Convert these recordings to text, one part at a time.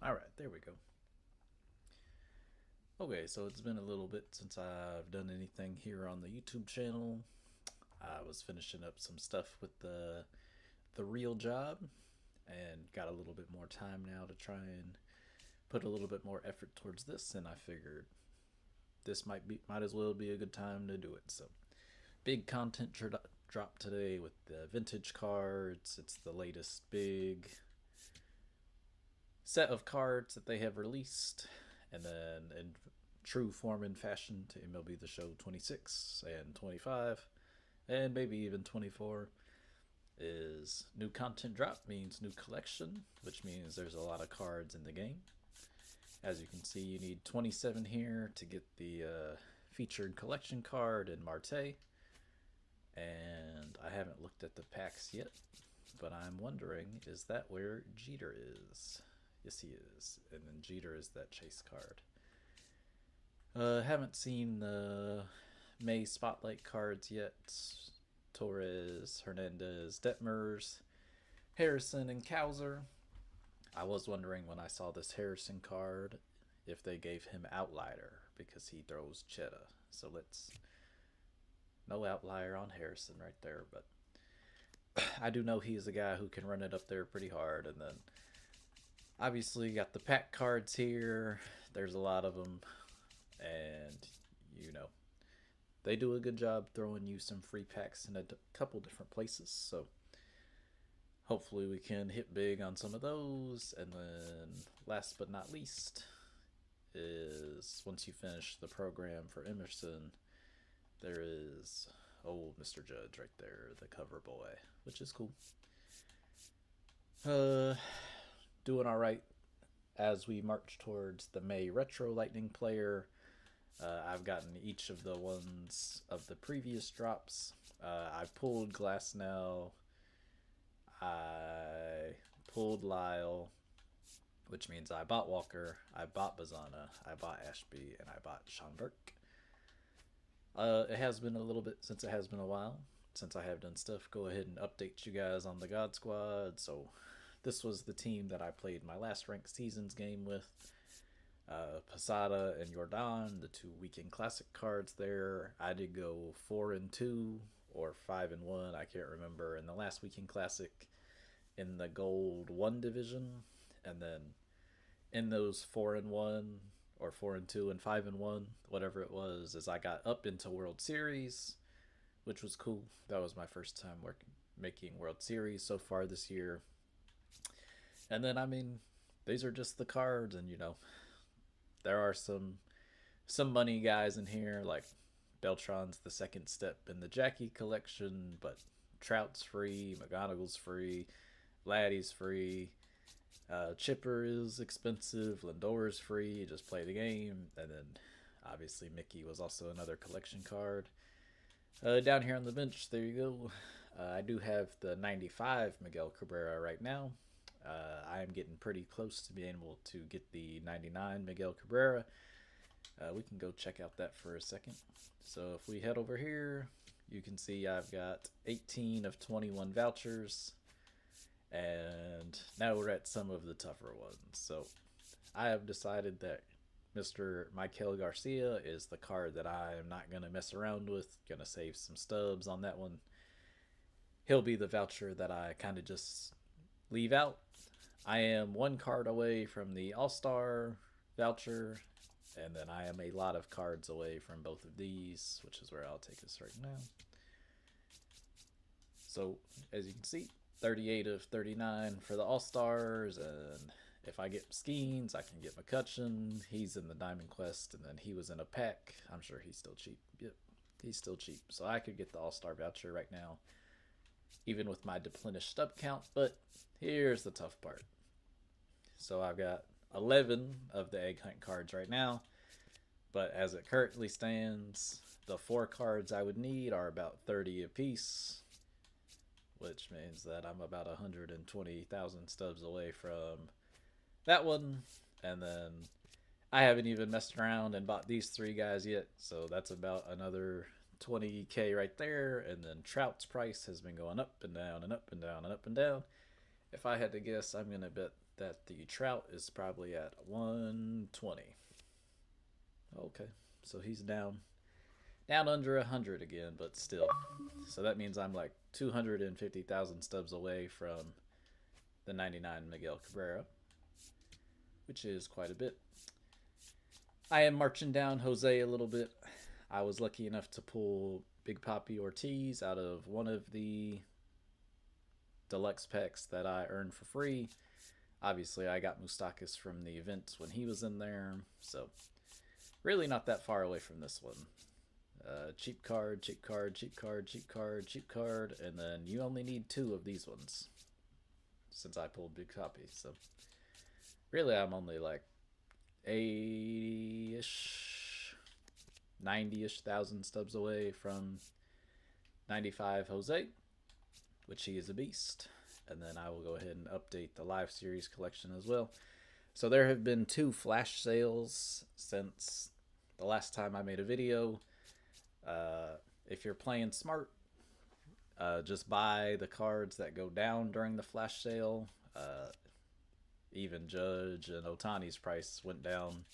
Alright, there we go. Okay, so it's been a little bit since I've done anything here on the YouTube channel. I was finishing up some stuff with the real job and got a little bit more time now to try and put a little bit more effort towards this, and I figured this might as well be a good time to do it. So, big content drop today with the vintage cards. It's the latest big set of cards that they have released, and then in true form and fashion to MLB The Show 26 and 25, and maybe even 24, is new content drop means new collection, which means there's a lot of cards in the game. As you can see, you need 27 here to get the featured collection card in Marte. And I haven't looked at the packs yet, but I'm wondering, is that where Jeter is? Yes, he is. And then Jeter is that chase card. Haven't seen the May Spotlight cards yet. Torres, Hernandez, Detmers, Harrison, and Cowser. I was wondering when I saw this Harrison card if they gave him Outlier because he throws cheddar. So let's... No outlier on Harrison right there, but I do know he's a guy who can run it up there pretty hard. And then obviously got the pack cards here. There's a lot of them, and you know they do a good job throwing you some free packs in a couple different places. So hopefully we can hit big on some of those. And then last but not least is once you finish the program for Emerson, there is old Mr. Judge right there, the cover boy, which is cool. Doing all right as we march towards the May Retro Lightning Player. I've gotten each of the ones of the previous drops. I pulled Glasnow. I pulled Lyle, which means I bought Walker, I bought Bazana, I bought Ashby, and I bought Sean Burke. It has been a little bit since it has been a while since I have done stuff. Go ahead and update you guys on the God Squad. So this was the team that I played my last ranked seasons game with. Posada and Jordan, the two weekend classic cards there. I did go 4-2 or 5-1, I can't remember, in the last weekend classic in the gold 1 division. And then in those 4-1 or 4-2 and 5-1, whatever it was, as I got up into World Series, which was cool. That was my first time making World Series so far this year. And then, I mean, these are just the cards, and there are some money guys in here, like Beltran's the second step in the Jackie collection, but Trout's free, McGonagall's free, Laddie's free. Chipper is expensive, Lindor is free, just play the game, and then obviously Mickey was also another collection card. Down here on the bench, there you go. I do have the 95 Miguel Cabrera right now. I am getting pretty close to being able to get the 99 Miguel Cabrera. We can go check out that for a second. So if we head over here, you can see I've got 18 of 21 vouchers. And now we're at some of the tougher ones. So I have decided that Mr. Michael Garcia is the card that I am not going to mess around with. Going to save some stubs on that one. He'll be the voucher that I kind of just leave out. I am one card away from the All-Star voucher, and then I am a lot of cards away from both of these, which is where I'll take us right now. So, as you can see, 38 of 39 for the All-Stars, and if I get Skeens, I can get McCutcheon. He's in the Diamond Quest, and then he was in a pack. I'm sure he's still cheap. Yep, he's still cheap. So I could get the All-Star voucher right now, even with my deplenished stub count, but here's the tough part. So I've got 11 of the Egg Hunt cards right now, but as it currently stands, the 4 cards I would need are about 30 apiece, which means that I'm about 120,000 stubs away from that one. And then I haven't even messed around and bought these 3 guys yet, so that's about another 20k right there. And then Trout's price has been going up and down and up and down and up and down. If I had to guess, I'm going to bet that the trout is probably at 120. Okay, so he's down under 100 again, but still. So that means I'm like 250,000 stubs away from the 99 Miguel Cabrera, which is quite a bit. I am marching down Jose a little bit. I was lucky enough to pull Big Papi Ortiz out of one of the deluxe packs that I earned for free. Obviously, I got Moustakas from the event when he was in there, so really not that far away from this one. Cheap card, cheap card, cheap card, cheap card, cheap card, and then you only need 2 of these ones since I pulled Big Papi. So really, I'm only like 80-ish, 90-ish thousand stubs away from 95 Jose, which he is a beast. And then I will go ahead and update the live series collection as well. So there have been 2 flash sales since the last time I made a video. If you're playing smart, just buy the cards that go down during the flash sale. Even Judge and Otani's price went down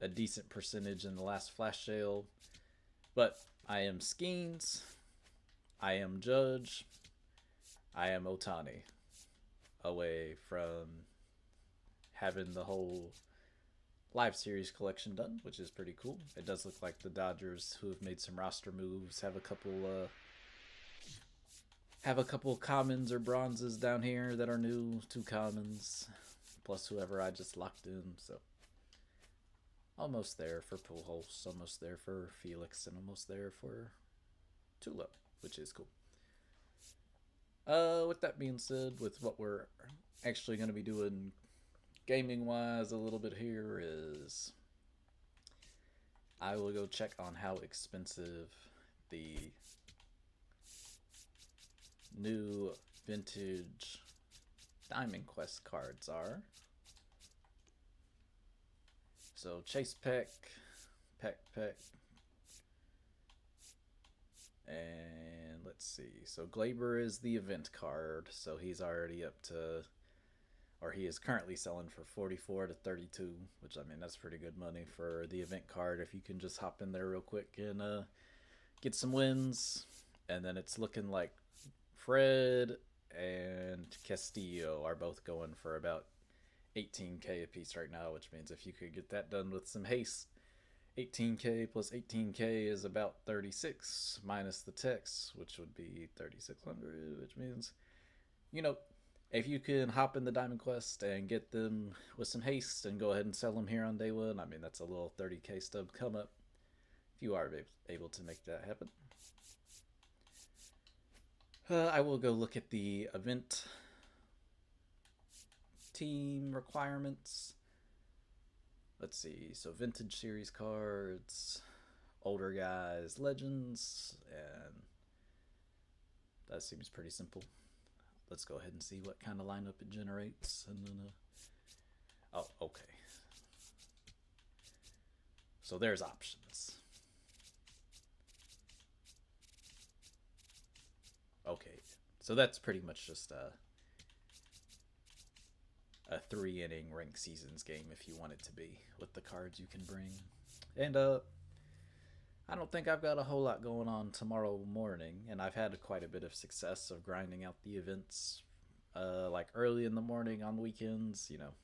a decent percentage in the last flash sale. But I am Skeens, I am Judge, I am Otani, away from having the whole live series collection done, which is pretty cool. It does look like the Dodgers, who have made some roster moves, have a couple commons or bronzes down here that are new, 2 commons, plus whoever I just locked in. So almost there for Pujols, almost there for Felix, and almost there for Tulo, which is cool. With that being said, with what we're actually going to be doing gaming wise a little bit here is I will go check on how expensive the new vintage Diamond Quest cards are. So Chase Peck, and let's see. So Glaber is the event card, so he's already up to, or he is currently selling for 44 to 32, which I mean that's pretty good money for the event card if you can just hop in there real quick and get some wins. And then it's looking like Fred and Castillo are both going for about 18k a piece right now, which means if you could get that done with some haste, 18k plus 18k is about 36 minus the tax, which would be 3600, which means, you know, if you can hop in the Diamond Quest and get them with some haste and go ahead and sell them here on day 1, I mean, that's a little 30k stub come up if you are able to make that happen. I will go look at the event team requirements. Let's see. So vintage series cards, older guys, legends, and that seems pretty simple. Let's go ahead and see what kind of lineup it generates. And then, oh, okay. So there's options. Okay, so that's pretty much just a 3-inning ranked seasons game if you want it to be, with the cards you can bring. And I don't think I've got a whole lot going on tomorrow morning, and I've had quite a bit of success of grinding out the events like early in the morning on weekends, you know,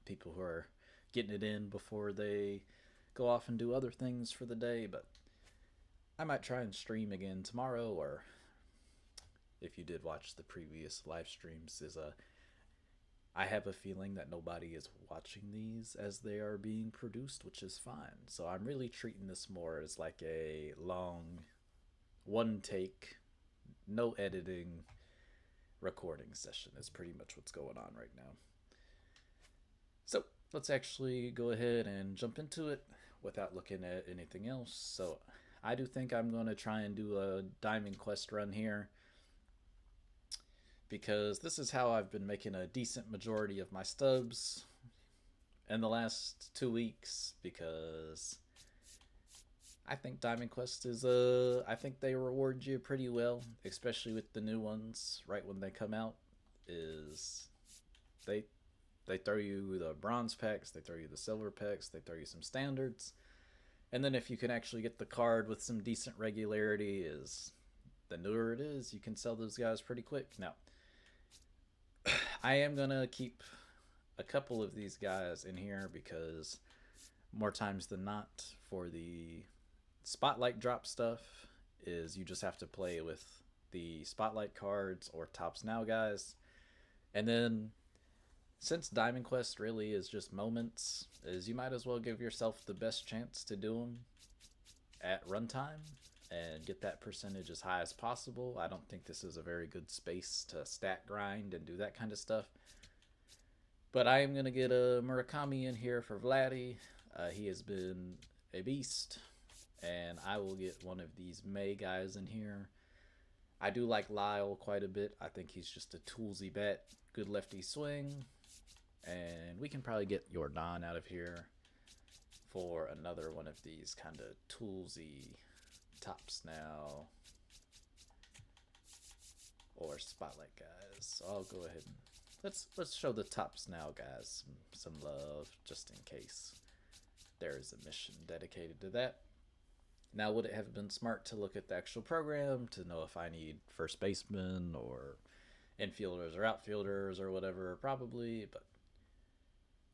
people who are getting it in before they go off and do other things for the day. But I might try and stream again tomorrow, or if you did watch the previous live streams, I have a feeling that nobody is watching these as they are being produced, which is fine. So I'm really treating this more as like a long, one take, no editing recording session is pretty much what's going on right now. So let's actually go ahead and jump into it without looking at anything else. So I do think I'm going to try and do a Diamond Quest run here, because this is how I've been making a decent majority of my stubs in the last 2 weeks, because I think Diamond Quest is I think they reward you pretty well, especially with the new ones right when they come out. Is They throw you the bronze packs, they throw you the silver packs, they throw you some standards. And then if you can actually get the card with some decent regularity, is the newer it is, you can sell those guys pretty quick. Now, I am going to keep a couple of these guys in here because more times than not for the spotlight drop stuff is you just have to play with the spotlight cards or tops now guys. And then since Diamond Quest really is just moments, is you might as well give yourself the best chance to do them at runtime and get that percentage as high as possible. I don't think this is a very good space to stat grind and do that kind of stuff. But I am going to get a Murakami in here for Vladdy. He has been a beast. And I will get one of these May guys in here. I do like Lyle quite a bit. I think he's just a toolsy bat. Good lefty swing. And we can probably get Jordan out of here for another one of these kind of toolsy tops now or spotlight guys. So I'll go ahead and let's show the tops now guys some love just in case there is a mission dedicated to that. Now, would it have been smart to look at the actual program to know if I need first baseman or infielders or outfielders or whatever? Probably, but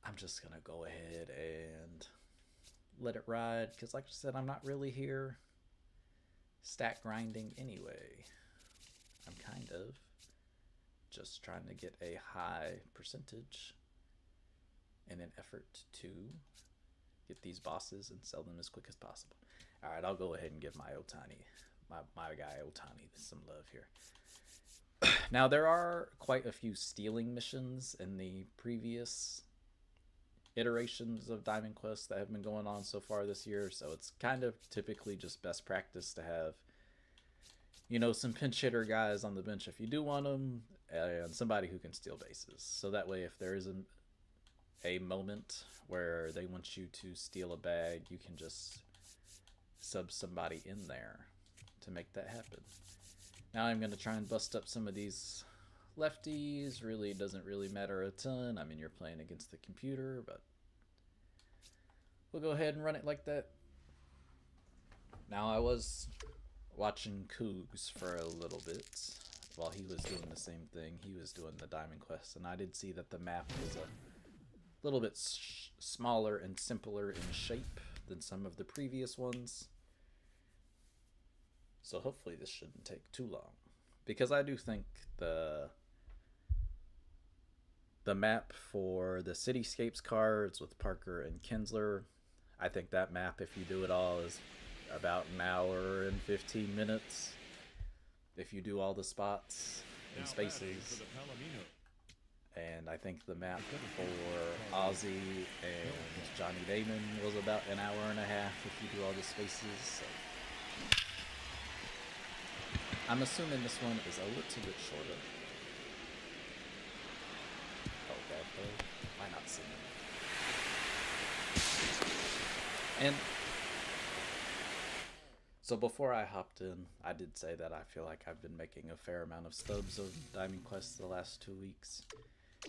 I'm just going to go ahead and let it ride because, like I said, I'm not really here stat grinding anyway. I'm kind of just trying to get a high percentage in an effort to get these bosses and sell them as quick as possible. All right, I'll go ahead and give my Otani, my guy Otani, some love here. Now, there are quite a few stealing missions in the previous iterations of Diamond Quest that have been going on so far this year, so it's kind of typically just best practice to have, you know, some pinch hitter guys on the bench if you do want them, and somebody who can steal bases. So that way, if there isn't a moment where they want you to steal a bag, you can just sub somebody in there to make that happen. Now I'm going to try and bust up some of these lefties. Really doesn't really matter a ton. I mean, you're playing against the computer, but we'll go ahead and run it like that. Now, I was watching Cougs for a little bit while he was doing the same thing. He was doing the Diamond Quest, and I did see that the map was a little bit smaller and simpler in shape than some of the previous ones. So hopefully this shouldn't take too long, because I do think the map for the Cityscapes cards with Parker and Kinsler, I think that map, if you do it all, is about an hour and 15 minutes if you do all the spots and spaces. And I think the map for Ozzy and Johnny Damon was about an hour and a half if you do all the spaces. So I'm assuming this one is a little bit shorter. Oh, bad boy. Why not see it? And so before I hopped in, I did say that I feel like I've been making a fair amount of stubs of Diamond Quest the last 2 weeks.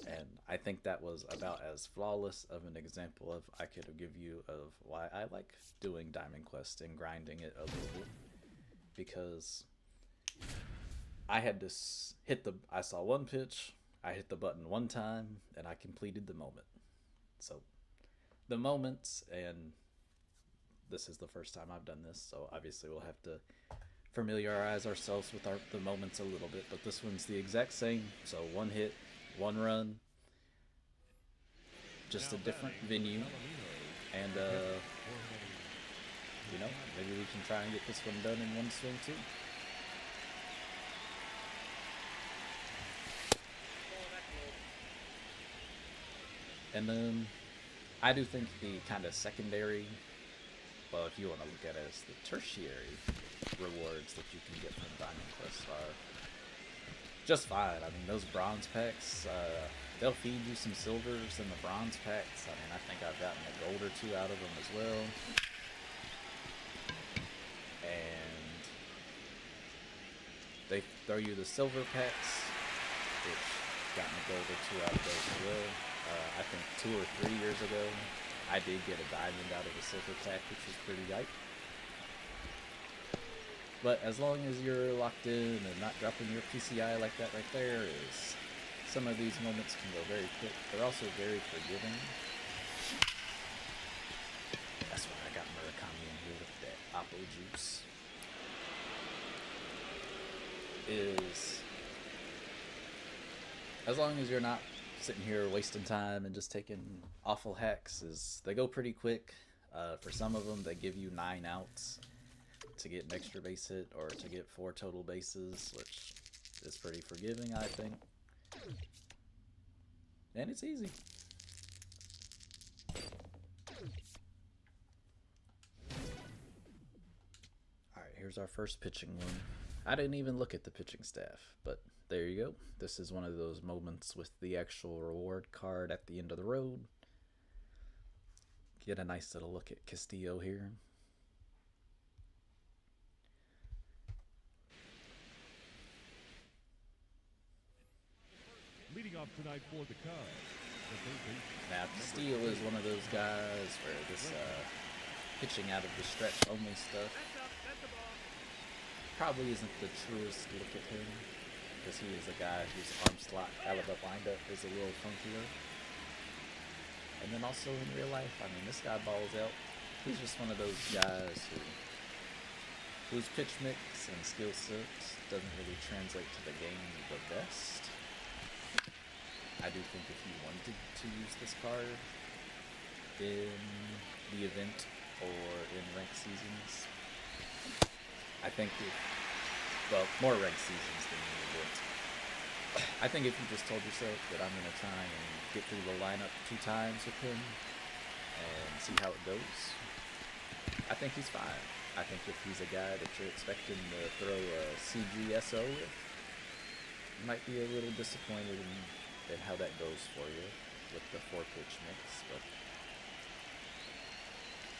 And I think that was about as flawless of an example of I could give you of why I like doing Diamond Quest and grinding it a little bit. Because I had to I saw one pitch, I hit the button one time, and I completed the moment. So the moments, and this is the first time I've done this, so obviously we'll have to familiarize ourselves with the moments a little bit, but this one's the exact same. So one hit, one run, just a different venue, and you know, maybe we can try and get this one done in one swing too. And then I do think the kind of secondary, well, if you want to look at it as the tertiary rewards that you can get from Diamond Quest are just fine. I mean, those bronze packs, they'll feed you some silvers in the bronze packs. I mean, I think I've gotten a gold or two out of them as well. And they throw you the silver packs, which gotten a gold or two out of those as well. I think 2 or 3 years ago, I did get a diamond out of a silver pack, which was pretty hype. But as long as you're locked in and not dropping your PCI like that right there, is some of these moments can go very quick. They're also very forgiving. That's why I got Murakami in here with that Oppo juice. Is as long as you're not sitting here wasting time and just taking awful hacks, is they go pretty quick. For some of them, they give you 9 outs to get an extra base hit or to get 4 total bases, which is pretty forgiving, I think. And it's easy. Alright, here's our first pitching one. I didn't even look at the pitching staff, but there you go. This is one of those moments with the actual reward card at the end of the road. Get a nice little look at Castillo here. Leading off tonight for the Cubs. Now, Castillo is one of those guys where this pitching out of the stretch only stuff probably isn't the truest look at him, because he is a guy whose arm slot out of the windup is a little funkier. And then also in real life, I mean, this guy balls out. He's just one of those guys whose pitch mix and skill sets doesn't really translate to the game the best. I do think if you wanted to use this card in the event or in ranked seasons, I think more ranked seasons than the event. I think if you just told yourself that I'm going to try and get through the lineup 2 times with him and see how it goes, I think he's fine. I think if he's a guy that you're expecting to throw a CGSO with, you might be a little disappointed in how that goes for you with the 4-pitch mix. But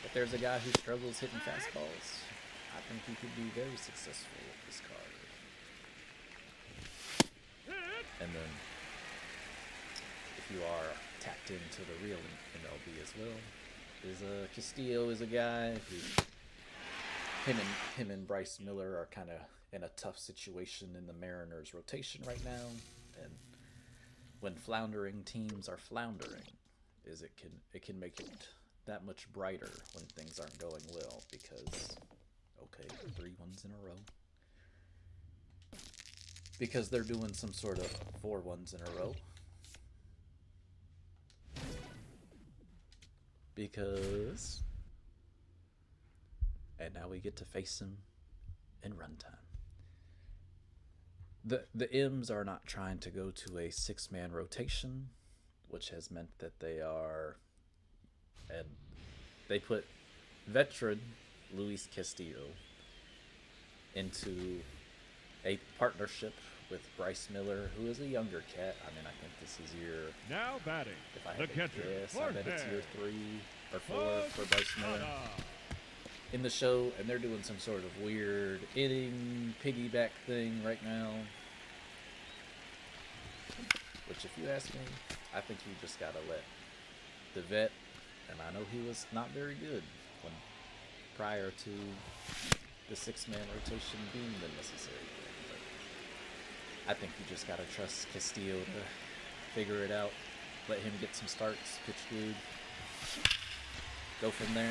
if there's a guy who struggles hitting fastballs, I think he could be very successful with this card. And then, if you are tapped into the real MLB as well, Castillo is a guy who him and Bryce Miller are kind of in a tough situation in the Mariners rotation right now, and when floundering teams are floundering, it can make it that much brighter when things aren't going well, because okay, 3 1s in a row. Because they're doing some sort of 4 1s in a row. Because... And now we get to face him in runtime. The M's are not trying to go to a 6-man rotation, which has meant that they put veteran Luis Castillo into a partnership with Bryce Miller, who is a younger cat. I mean, I think this is year... Now batting, if I the had to catcher, guess, I bet it's year 3 or 4 for Bryce Miller in the show, and they're doing some sort of weird inning piggyback thing right now. Which, if you ask me, I think you just gotta let the vet, and I know he was not very good prior to the 6-man rotation being the necessary thing, but I think you just gotta trust Castillo to figure it out, let him get some starts, pitch good, go from there.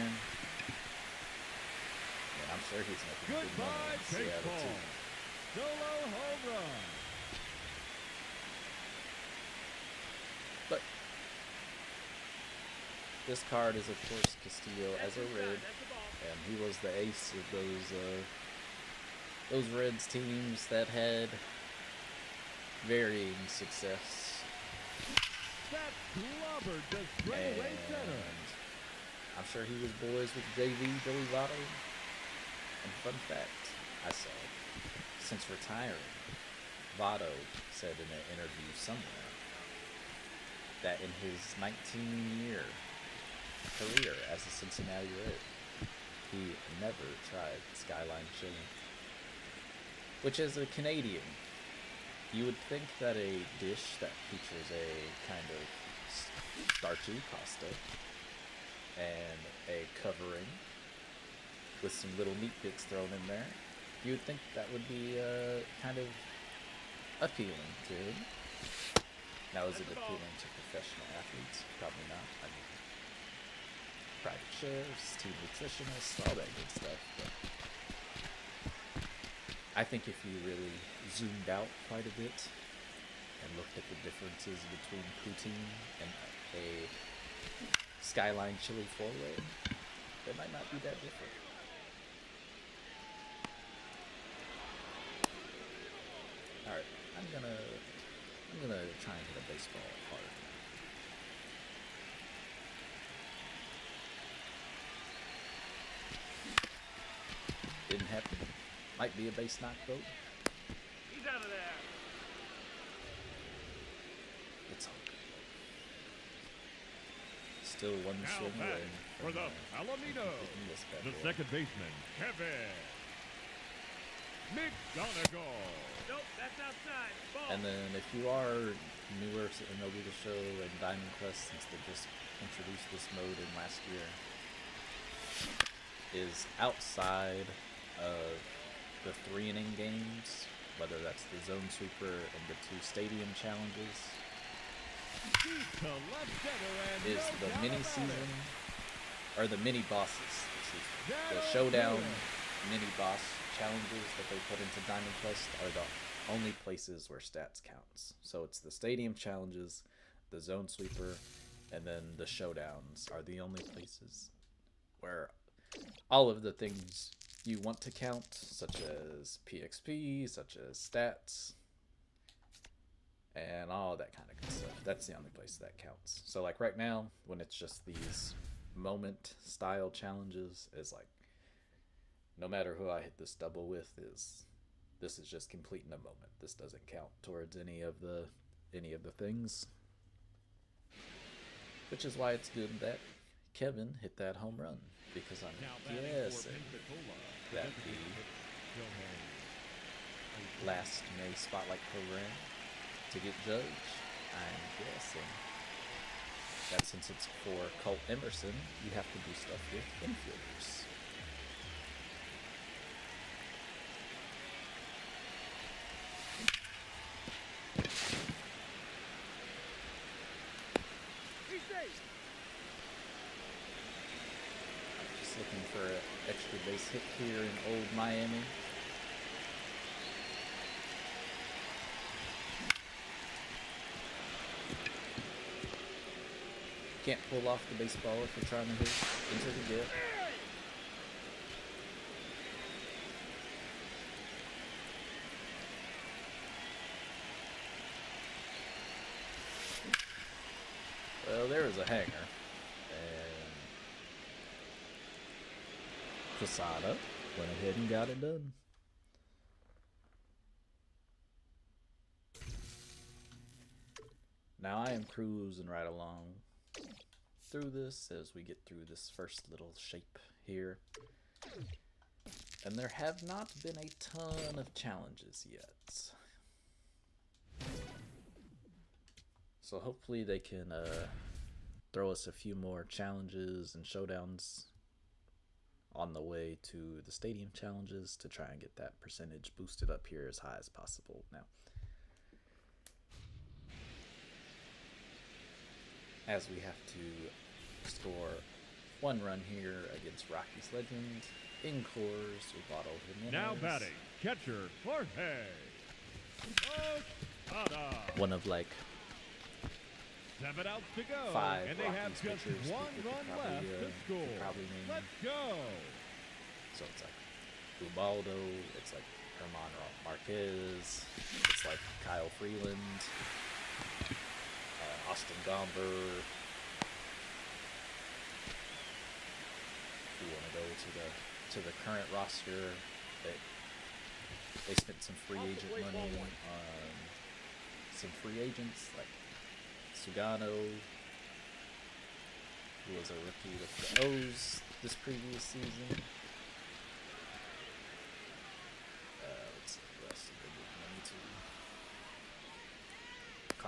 And I'm sure he's making good money in Seattle too. Solo home run. But this card is, of course, Castillo as a red, and he was the ace of those Reds teams that had varying success. That clobber just straightaway center. I'm sure he was boys with JV, Billy Votto. And fun fact, I saw, since retiring, Votto said in an interview somewhere that in his 19-year career as a Cincinnati Red, he never tried Skyline Chili. Which, as a Canadian, you would think that a dish that features a kind of starchy pasta and a covering with some little meat bits thrown in there, you would think that would be kind of appealing to him. Now, is it appealing to professional athletes? Probably not. I mean, private chefs, team nutritionists, all that good stuff. But I think if you really zoomed out quite a bit and looked at the differences between poutine and a Skyline chili four-way, they might not be that different. Alright, I'm gonna try and hit a baseball hard. Didn't happen. Might be a base knock though. He's out of there. It's all good. Still one Now swing back away for the from, Palomino. hitting this bad The boy. second baseman, Kevin McGonigal. Nope, that's outside. Ball. And then if you are newer to MLB The Show and Diamond Quest, since they just introduced this mode in last year, is outside of the 3-inning games, whether that's the Zone Sweeper and the 2 Stadium Challenges, Deep to left center and is no the doubt mini about season, it. or the mini bosses, excuse me. The That'll Showdown do it. mini boss challenges that they put into Diamond Quest are the only places where stats counts. So it's the Stadium Challenges, the Zone Sweeper, and then the Showdowns are the only places where all of the things you want to count, such as PXP, such as stats, and all that kind of good stuff. That's the only place that counts. So like right now, when it's just these moment style challenges, is like no matter who I hit this double with, this is just completing a moment. This doesn't count towards any of the things. Which is why it's good that Kevin hit that home run, because I'm Now batting guessing for Pensacola, that the the last May Spotlight program to get judged, I'm guessing that since it's for Colt Emerson, you have to do stuff with infielders. He's safe. Just looking for an extra base hit here in old Miami. Can't pull off the baseball if you're trying to hit into the gap. Well, there was a hanger, and Posada went ahead and got it done. Now I am cruising right along through this as we get through this first little shape here. And there have not been a ton of challenges yet. So hopefully they can throw us a few more challenges and showdowns on the way to the stadium challenges to try and get that percentage boosted up here as high as possible. Now, as we have to score one run here against Rockies legend, in Coors, Ubaldo Jimenez. Now batting, catcher Jorge Posada. One of like 7 outs to go, 5 and they have Rockies just pitchers one we could run probably, left to could score. probably name. Let's go. So it's like Ubaldo, it's like Herman Marquez, it's like Kyle Freeland, Austin Gomber. If you want to go to the current roster, they spent some free agent money on some free agents like Sugano, who was a rookie with the O's this previous season. Let's see who else did they give money to.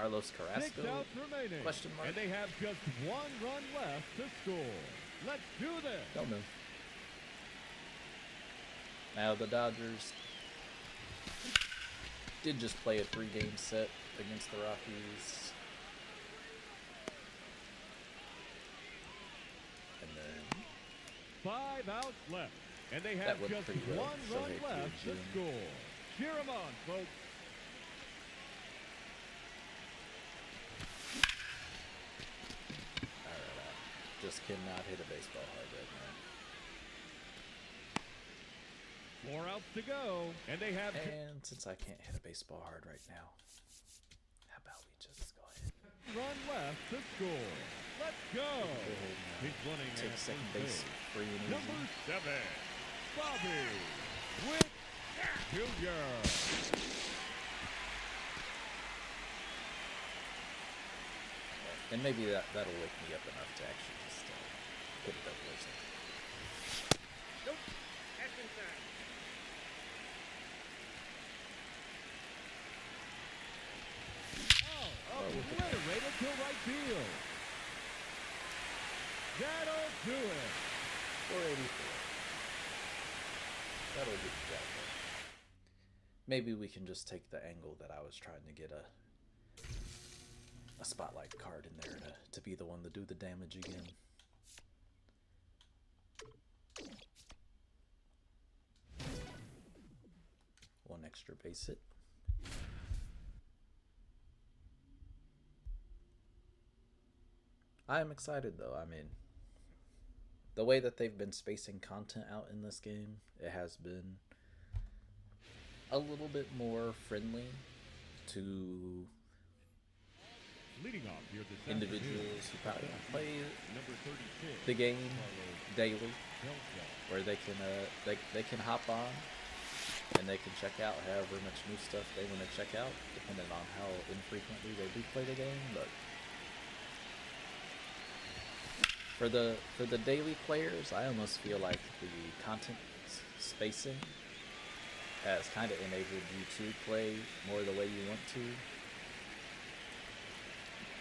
Carlos 6 Carrasco? outs remaining. Question mark. And they have just 1 run left to score. Let's do this. Don't know. Now the Dodgers did just play a 3-game set against the Rockies. And then 5 outs left. And they That have went just pretty well. 1 run Shohei left to Kiyojin. score. Cheer 'em on, folks. alright, I just cannot hit a baseball hard right now. 4 outs to go. And they have And since I can't hit a baseball hard right now, how about we just go ahead run left to score. Let's go. and go ahead and He's running take at second first base base. free and easy. Number 7, Bobby with Jr. And maybe that'll wake me up enough to actually just hit a double or something. Nope. That's inside. Oh, obliterated to right field. That'll do it. 484. That'll get the job done. Maybe we can just take the angle that I was trying to get a spotlight card in there to be the one to do the damage again. One extra base hit. I am excited though. I mean, the way that they've been spacing content out in this game, it has been a little bit more friendly to Leading off here this individuals who probably don't play number 36. the game daily, Delta. where they can hop on and they can check out however much new stuff they want to check out, depending on how infrequently they do play the game. But for the daily players, I almost feel like the content spacing has kind of enabled you to play more the way you want to,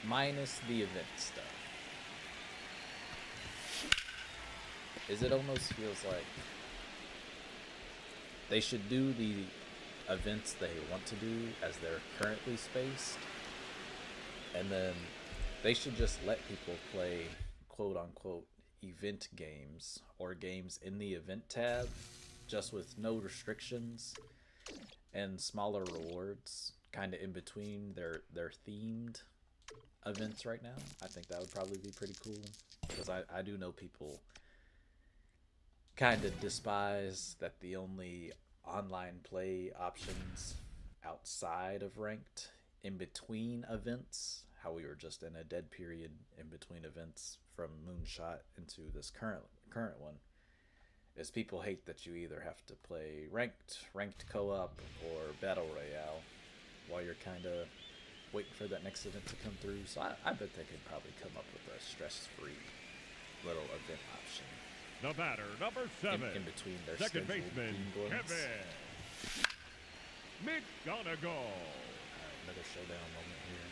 minus the event stuff. It almost feels like they should do the events they want to do as they're currently spaced, and then they should just let people play quote-unquote event games or games in the event tab just with no restrictions and smaller rewards kind of in between their themed events right now. I think that would probably be pretty cool, because I do know people kind of despise that the only online play options outside of ranked in between events, how we were just in a dead period in between events from Moonshot into this current one, is people hate that you either have to play ranked co-op or battle royale while you're kind of waiting for that next event to come through. So I bet they could probably come up with a stress-free little event option The batter, number 7. in between their Second scheduled baseman, themed ones. Kevin McGonigal. Alright, another showdown moment here.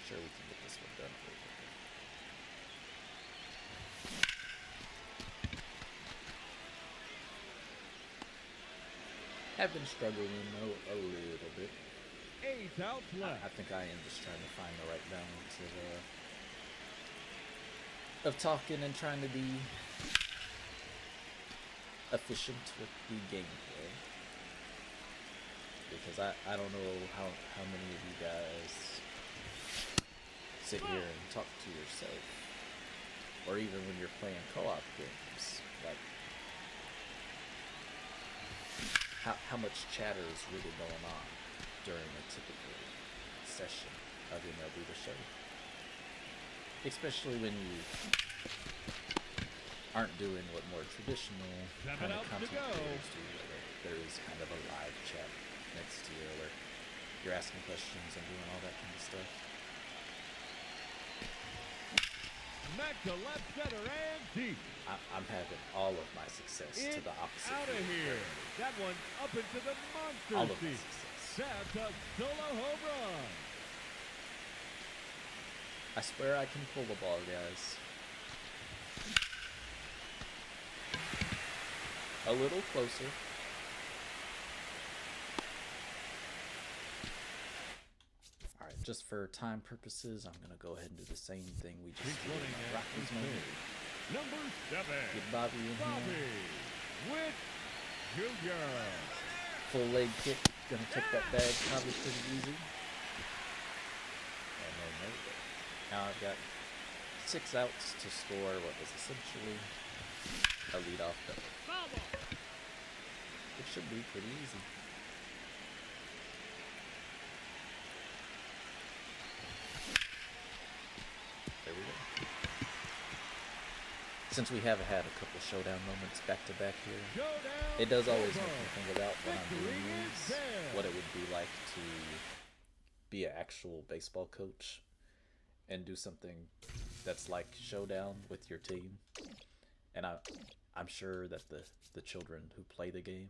Sure, we can get this one done pretty quickly. Have been struggling though a little bit. 8 outs I left. think I am just trying to find the right balance of talking and trying to be efficient with the gameplay. Because I don't know how many of you guys sit here and talk to yourself, or even when you're playing co-op games, like how much chatter is really going on during a typical session of MLB The Show. Especially when you aren't doing what more traditional 7 kind of outs to content go. creators do, where there is kind of a live chat next to you, where you're asking questions and doing all that kind of stuff. Back to left center and deep. I'm having all of my success to It's the opposite. out of field here. currently. That one's up into the All monster of my seat. success. That's a solo home run. I swear I can pull the ball, guys. A little closer. Alright, just for time purposes, I'm gonna go ahead and do the same thing we just He's did in running the at Rockies first moment. base. Number 7. Get Bobby in Bobby here. with Jr. Full leg kick. Gonna take that bag probably pretty easy. And then there we go. Now I've got 6 outs to score what was essentially a leadoff double. Foul ball. It should be pretty easy. There we go. Since we have had a couple showdown moments back to back here, Showdown. it does always make over. me think about when I'm doing Victory is these, theirs. what it would be like to be an actual baseball coach and do something that's like showdown with your team. And I'm sure that the children who play the game,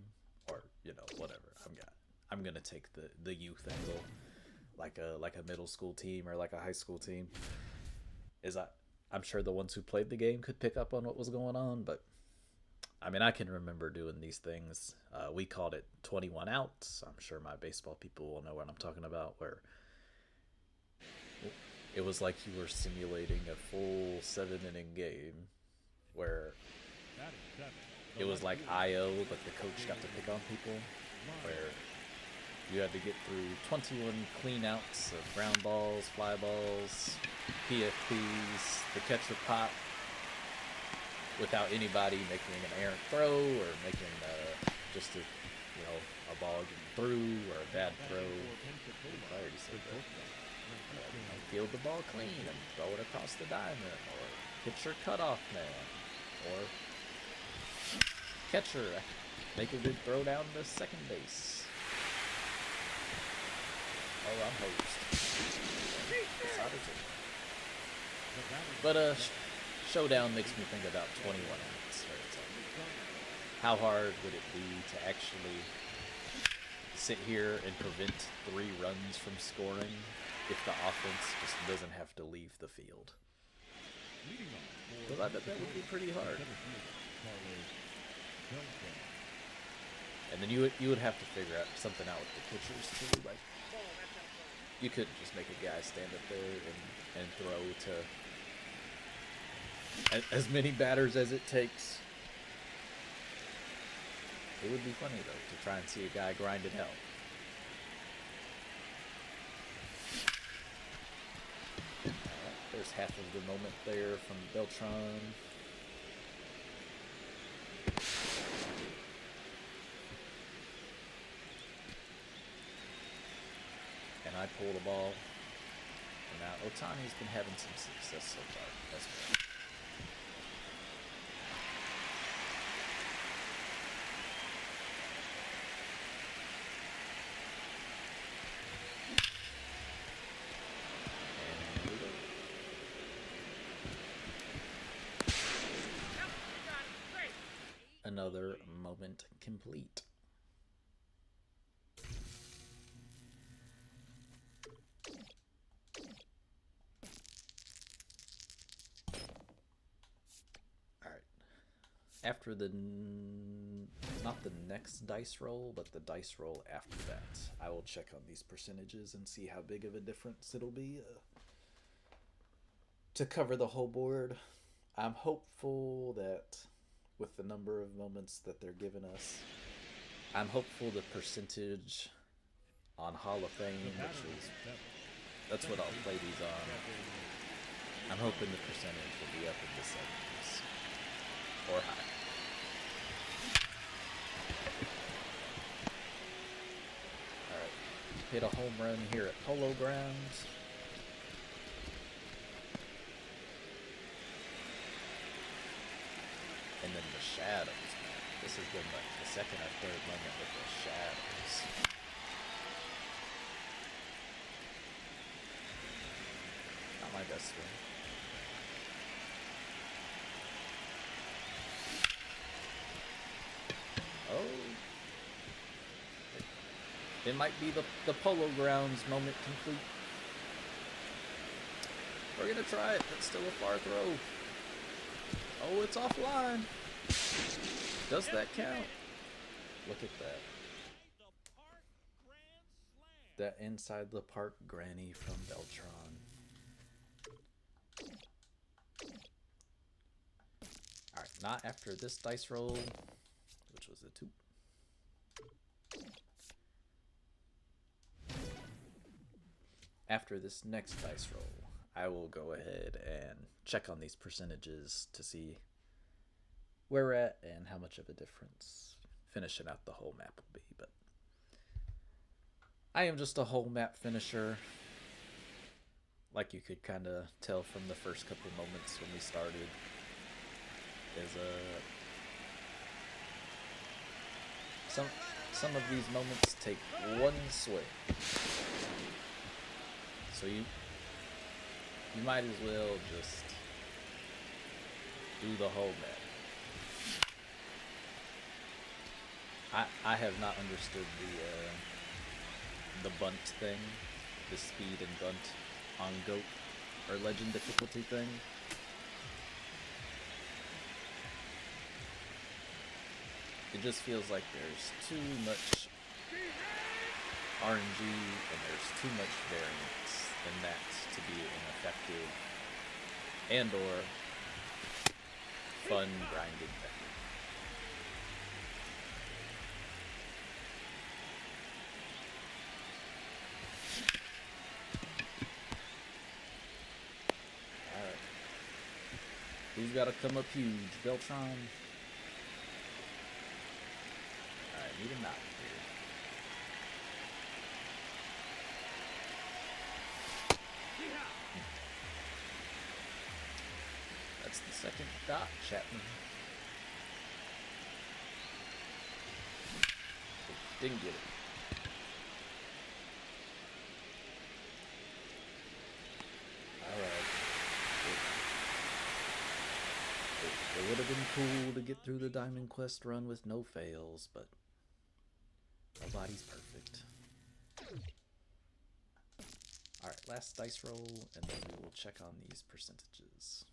or whatever, I'm gonna take the youth angle, like a middle school team or like a high school team. I'm sure the ones who played the game could pick up on what was going on, but I mean, I can remember doing these things. We called it 21 outs. I'm sure my baseball people will know what I'm talking about, where it was like you were simulating a full 7-inning game where That is 7. it was like IO, but the coach got to pick on people, where you had to get through 21 clean outs of ground balls, fly balls, PFPs, the catcher pop, without anybody making an errant throw or making just a ball getting through or a bad throw. I already said that. Field the ball clean and throw it across the diamond, or pitcher cutoff man, or catcher make a good throw down to second base. Oh, I'm host. Decided to. But showdown makes me think about 21 outs. How hard would it be to actually sit here and prevent 3 runs from scoring if the offense just doesn't have to leave the field? Because I bet that would be pretty hard. And then you would have to figure out something out with the pitchers too. Like, you couldn't just make a guy stand up there and throw to as many batters as it takes. It would be funny though to try and see a guy grind it out. There's half of the moment there from Beltran. And I pull the ball. And now Otani's been having some success so far. That's good. And here we go. Another moment complete. Alright. After not the next dice roll, but the dice roll after that, I will check on these percentages and see how big of a difference it'll be to cover the whole board. I'm hopeful that with the number of moments that they're giving us, I'm hopeful the percentage on Hall of Fame, that's what I'll play these on. I'm hoping the percentage will be up in the 70s or higher. Alright, hit a home run here at Polo Grounds. And then the shadows, man. This has been like the second or third moment with the shadows. Not my best swing. Oh. It might be the Polo Grounds moment complete. We're gonna try it. That's still a far throw. Oh, it's offline. Does that count? Look at that. That inside the park granny from Beltron. Alright, not after this dice roll, which was a 2. After this next dice roll, I will go ahead and check on these percentages to see where we're at and how much of a difference finishing out the whole map will be. But I am just a whole map finisher, like you could kind of tell from the first couple moments when we started. Some of these moments take one swing, so you might as well just do the whole map. I have not understood the bunt thing, the speed and bunt on GOAT or Legend difficulty thing. It just feels like there's too much RNG and there's too much variance in that to be an effective and or fun grinding method. Alright. Who's gotta come up huge? Beltron? Need a knock here. That's the second dot, Chapman. Didn't get it. Alright. It would have been cool to get through the Diamond Quest run with no fails, but nobody's perfect. Alright, last dice roll, and then we will check on these percentages.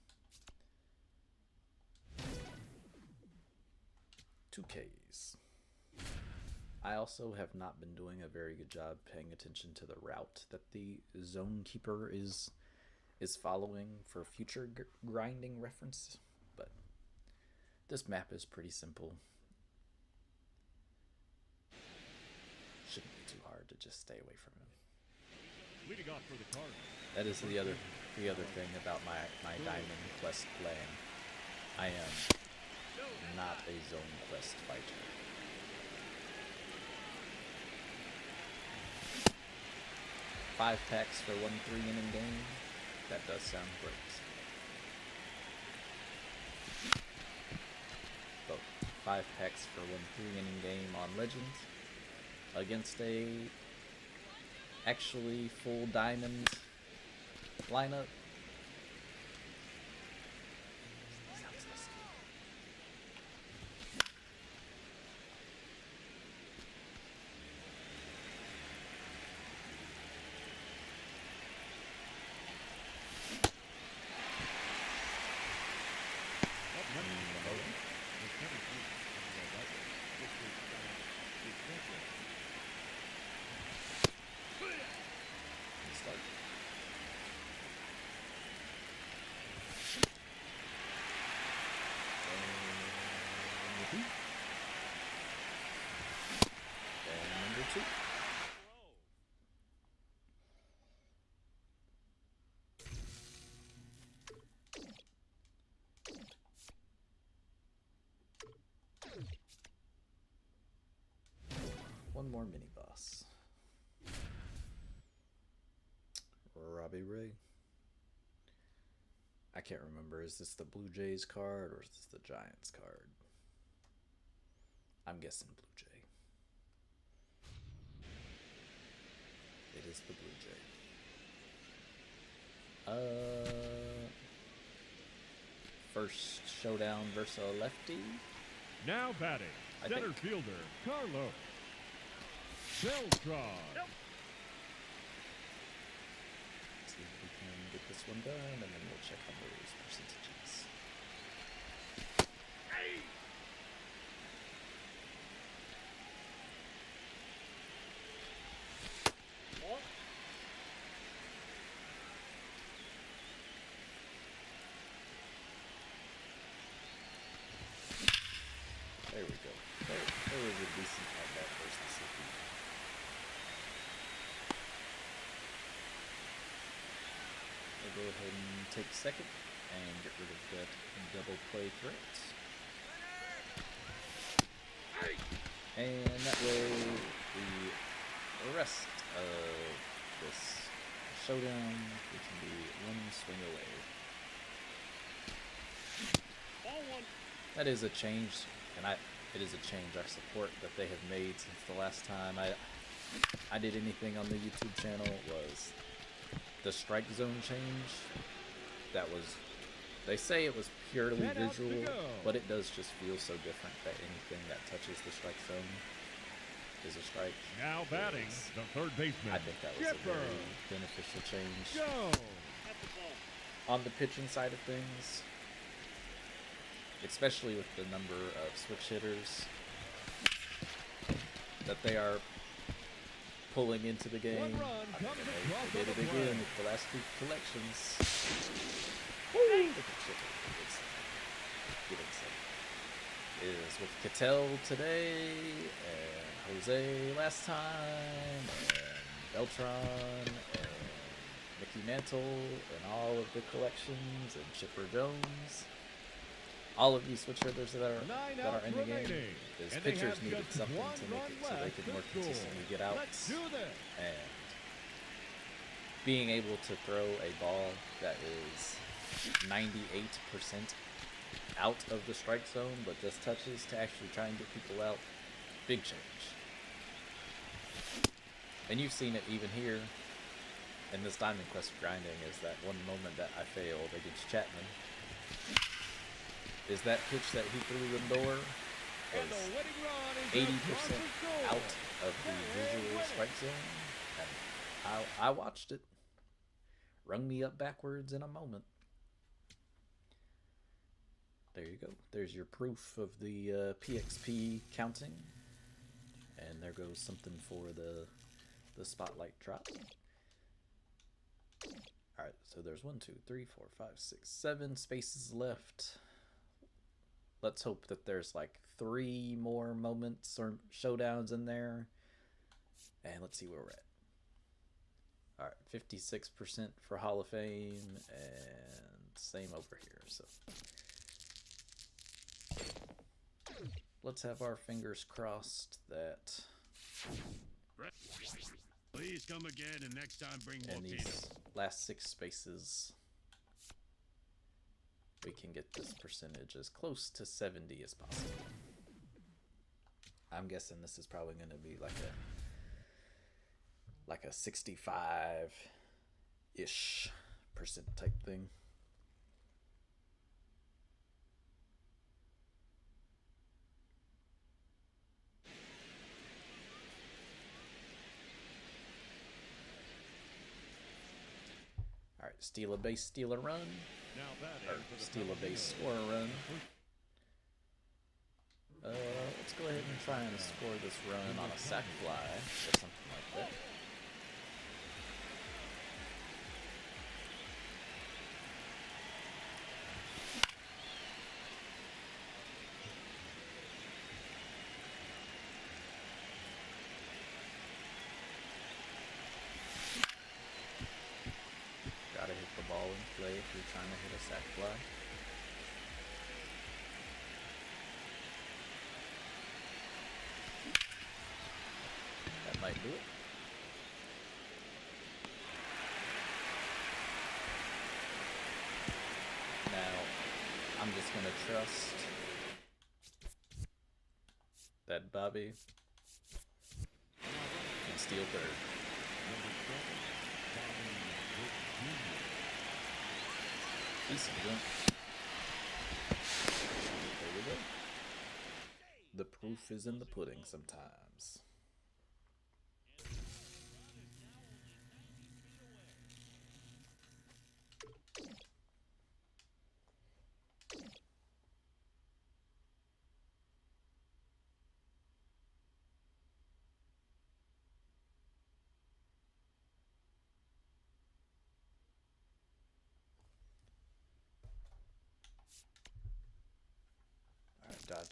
2Ks. I also have not been doing a very good job paying attention to the route that the Zone Keeper is following for future grinding reference, but this map is pretty simple. Shouldn't be too hard to just stay away from him. Leading off for the Cardinals. That is the other thing about my Diamond Quest playing. I am not a Zone Quest fighter. Five packs for 1 3-inning game. That does sound great. But 5 packs for 1 3-inning game on Legends against a actually full diamond lineup. Sounds risky. Start. And number 2. One more mini boss. Robbie Ray. I can't remember. Is this the Blue Jays card or is this the Giants card? I'm guessing Blue Jay. It is the Blue Jay. First showdown versus a lefty. Now batting, I center think. fielder Carlos. Beltron. Nope. See if we can get this one done, and then we'll check on those percentages. Hey! Ball. There we go. There was a decent at bat versus the CP. We'll go ahead and take second and get rid of that double play threat. Hey! And that way, the rest of this showdown, we can be one swing away. Ball one. That is a change, and it is a change I support that they have made since the last time I did anything on the YouTube channel was the strike zone change. That was, they say it was purely 10 outs to visual, go. but it does just feel so different that anything that touches the strike zone is a strike. Now batting, Is- the third baseman. I think that was a Chipper. very beneficial change. Go. At the ball. On the pitching side of things, especially with the number of switch hitters that they are pulling into the game. One run I mean, comes they across did on it the again play. with the last two collections. Woo! Look at Chipper. Getting some. Is with Cattell today, and Jose last time, and Beltron, and Mickey Mantle, and all of the collections, and Chipper Jones. All of these switch hitters that are in the game, remaining. is And they pitchers have needed just something one to make run it so they left could to more score. consistently get outs. Let's do this. And being able to throw a ball that is 98% out of the strike zone, but just touches to actually try and get people out, big change. And you've seen it even here in this Diamond Quest grinding, is that one moment that I failed against Chapman. Is that pitch that he threw indoor And the was winning run is 80% across the score. out of the visual strike zone, and I watched it. Rung me up backwards in a moment. There you go. There's your proof of the PXP counting. And there goes something for the spotlight drop. Alright, so there's 1, 2, 3, 4, 5, 6, 7 spaces left. Let's hope that there's like 3 more moments or showdowns in there. And let's see where we're at. Alright, 56% for Hall of Fame, and same over here. So let's have our fingers crossed that Please come again, and next time bring more in these peanuts. last 6 spaces we can get this percentage as close to 70 as possible. I'm guessing this is probably going to be like a 65-ish percent type thing. All right, steal a base, steal a run, Now batting or for the steal a Pellegrino. base, score a run. Let's go ahead and try and score this run on a sac fly or something like that. Gotta hit the ball in play if you're trying to hit a sac fly. That might do it. Now, I'm just gonna trust that Bobby can steal third. Decent jump. There we go. The proof is in the pudding sometimes.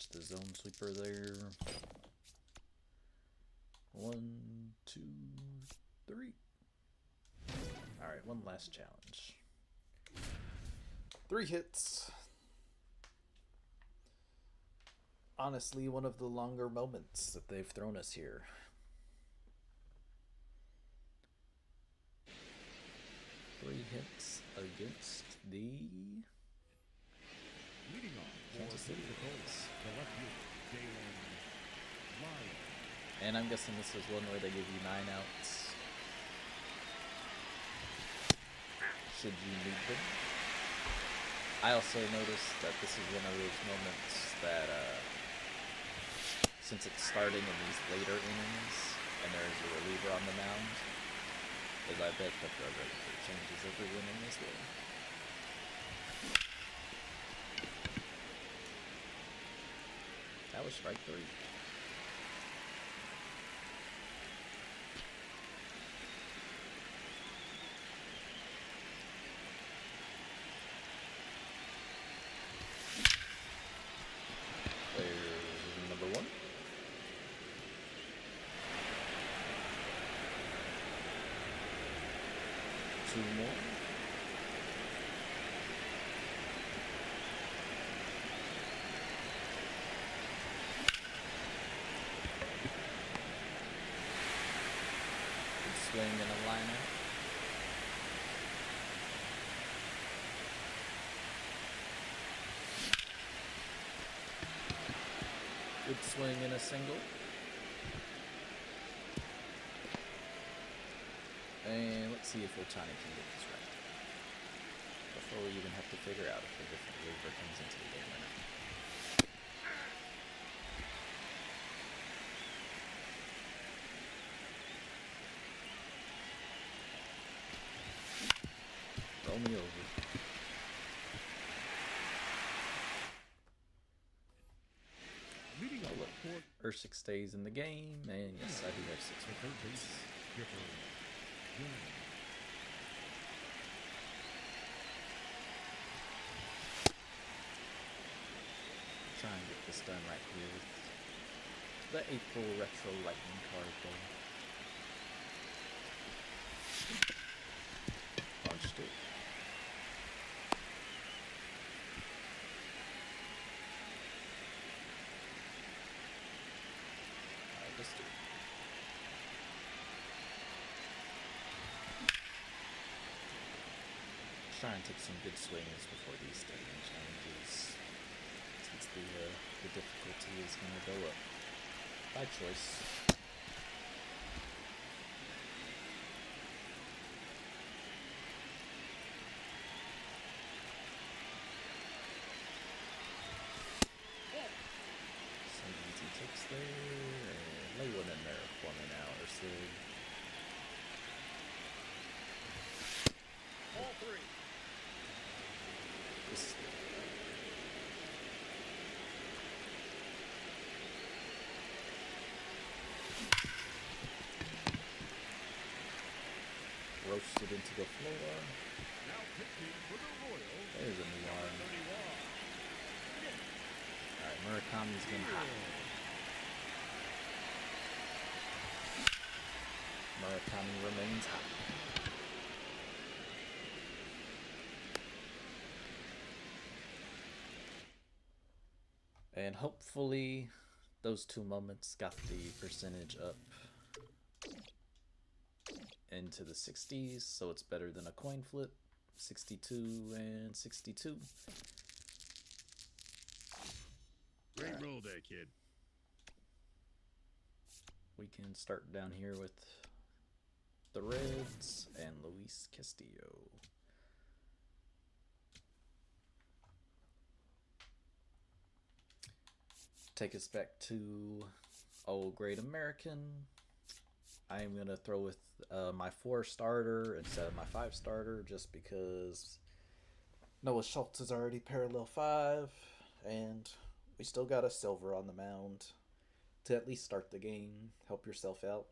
Watch the zone sweeper there. 1, 2, 3. Alright, one last challenge. 3 hits. Honestly, one of the longer moments that they've thrown us here. Three hits against the Leading off Kansas City Royals. the left fielder, Jalen Lyon. And I'm guessing this is one where they give you 9 outs. Should you need them. I also noticed that this is one of those moments that, since it's starting in these later innings, and there's a reliever on the mound, is I bet that the record changes every inning as well. That was strike 3. There's number 1. Two more. Good swing and a liner. Good swing and a single. And let's see if Otani can get this right before we even have to figure out if a different reliever comes into the game or not. Roll me over. Leading off look. for Ursic stays in the game, and yes, I do have 6 the third base, skipper, Jalen. Try and get this done right here with the April Retro Lightning card though. Punched it. Alright, let's do it. Try and take some good swings before these stadium challenges, since the difficulty is going to go up by choice. Some easy takes there, and lay one in there for me now, or so. Ball 3. This roasted into the floor. Now pitching for the Royals, There's a new arm. 31. Alright, Murakami's been hot. Murakami remains hot. And hopefully those 2 moments got the percentage up into the 60s, so it's better than a coin flip. 62 and 62. Great roll there, kid. We can start down here with the Reds and Luis Castillo. Take us back to old Great American. I'm going to throw with my 4 starter instead of my 5 starter just because Noah Schultz is already parallel 5 and we still got a silver on the mound to at least start the game, help yourself out.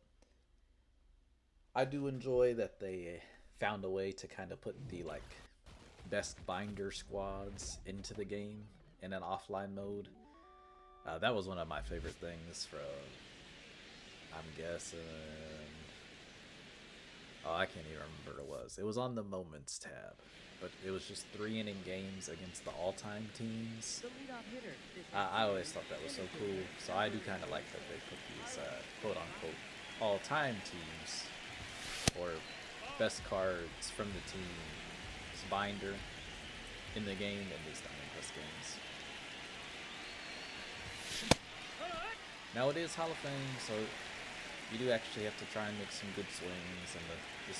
I do enjoy that they found a way to kind of put the best binder squads into the game in an offline mode. That was one of my favorite things from, I'm guessing, oh, I can't even remember what it was. It was on the Moments tab, but it was just 3-inning games against the all-time teams. I always thought that was so cool, so I do kind of like that they put these quote-unquote all-time teams, or best cards from the team's binder in the game in these Diamond Quest games. Now it is Hall of Fame, so you do actually have to try and make some good swings, and the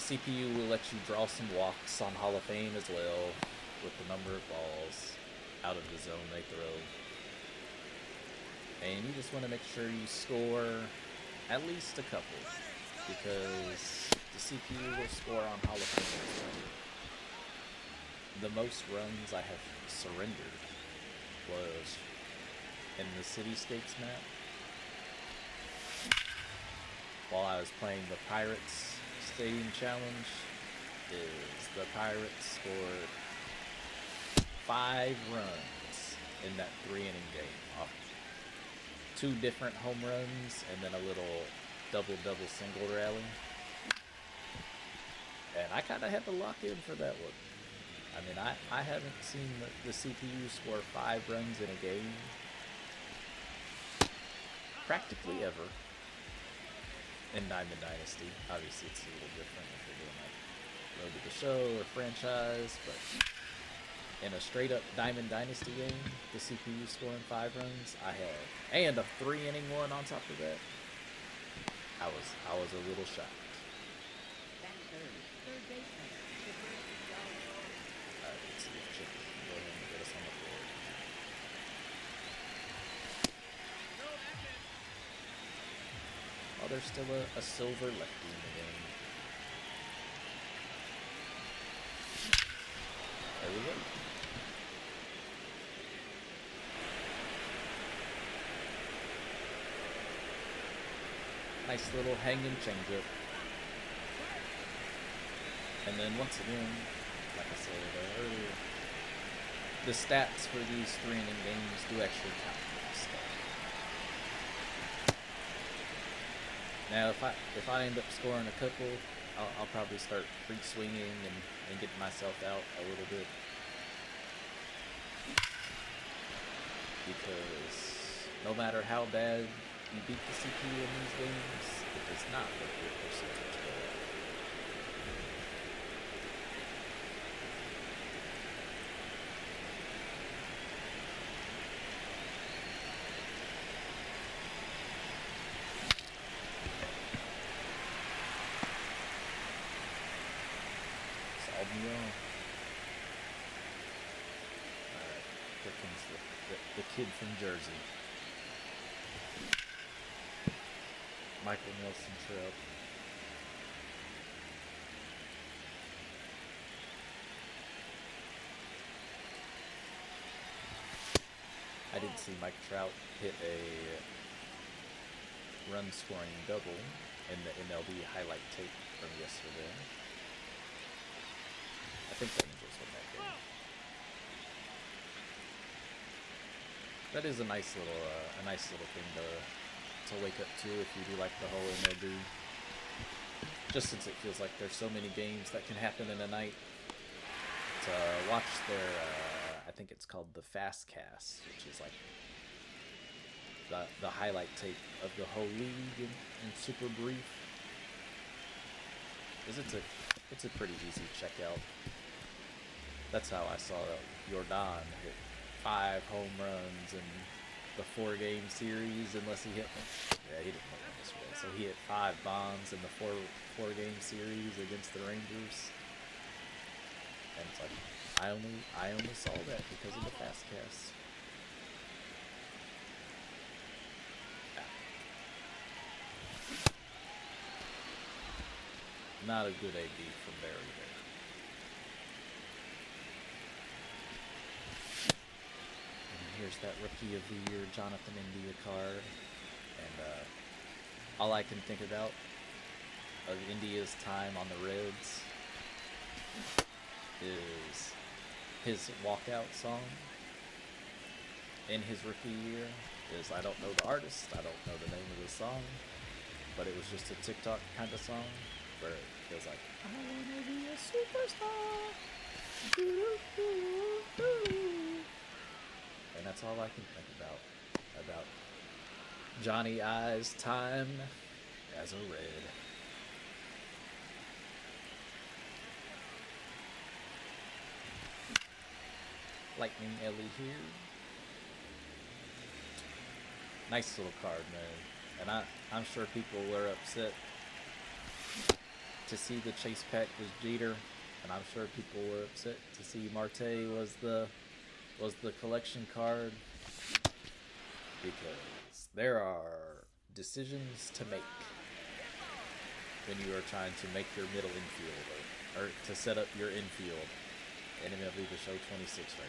CPU will let you draw some walks on Hall of Fame as well, with the number of balls out of the zone they throw. And you just want to make sure you score at least a couple, because the CPU will score on Hall of Fame as well. The most runs I have surrendered was in the Cityscapes map while I was playing the Pirates Stadium Challenge. Is the Pirates scored 5 runs in that 3-inning game off 2 different home runs and then a little double single rally, and I kind of had to lock in for that one. I mean, I haven't seen the CPU score 5 runs in a game practically ever in Diamond Dynasty. Obviously, it's a little different if you're doing like Road to the Show or franchise, but in a straight-up Diamond Dynasty game, the CPU scoring 5 runs, I had, and a 3-inning one on top of that. I was a little shocked. Let's see if Chip can go ahead and get us on the board. Oh, there's still a silver lefty in the game. There we go. Nice little hanging changeup. And then once again, like I said earlier, the stats for these 3-inning games do actually count for this stuff. Now, if I end up scoring a couple, I'll probably start free swinging and getting myself out a little bit, because no matter how bad you beat the CPU in these games, it does not make your percentage go up. Alright, here comes the kid from Jersey. Michael Nelson Trout. I did see Mike Trout hit a run scoring double in the MLB highlight tape from yesterday. I think the Angels won that game. That is a nice little thing to wake up to if you do like the whole MLB. Just since it feels like there's so many games that can happen in a night, to watch their I think it's called the Fast Cast, which is like the highlight tape of the whole league in super brief. Because it's a pretty easy checkout. That's how I saw Jordan hit 5 home runs in the 4-game series, unless he hit one. Yeah, he didn't hit one this way. So he hit 5 bombs in the 4-game series against the Rangers. And it's like, I only saw that because of the Fast Cast. Not a good AB from Barry there. Here's that Rookie of the Year Jonathan India card, and all I can think about of India's time on the Reds is his walkout song in his rookie year is, I don't know the artist, I don't know the name of the song, but it was just a TikTok kind of song where it goes like, I wanna be a superstar. And that's all I can think about Johnny I's time as a Red. Lightning Ellie here. Nice little card, man. And I'm sure people were upset to see the chase pack was Jeter, and I'm sure people were upset to see Marte was the collection card, because there are decisions to make when you are trying to make your middle infield or to set up your infield in MLB The Show 26 right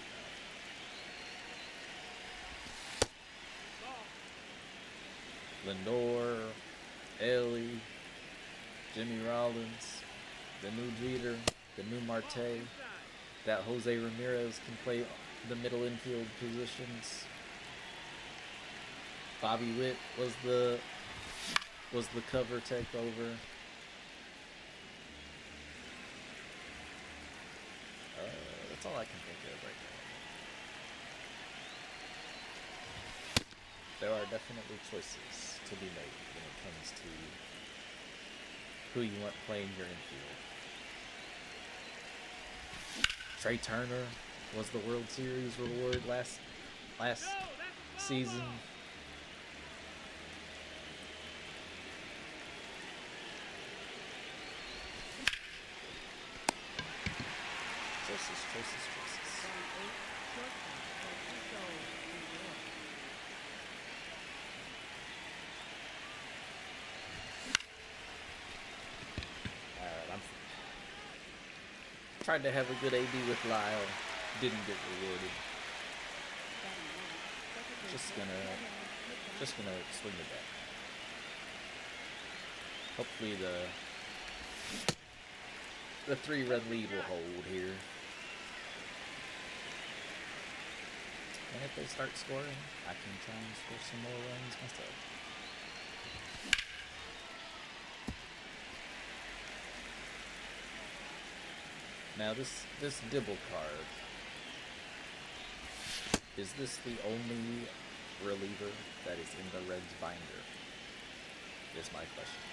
now. Lindor, Ellie, Jimmy Rollins, the new Jeter, the new Marte, that Jose Ramirez can play the middle infield positions. Bobby Witt was the cover takeover. That's all I can think of right now. There are definitely choices to be made when it comes to who you want playing your infield. Trey Turner was the World Series reward last season. Choices. Tried to have a good AB with Lyle, didn't get rewarded. Just gonna swing the bat. Hopefully the 3-run lead will hold here. And if they start scoring, I can try and score some more runs myself. Now this Dibble card, is this the only reliever that is in the Reds binder? Is my question.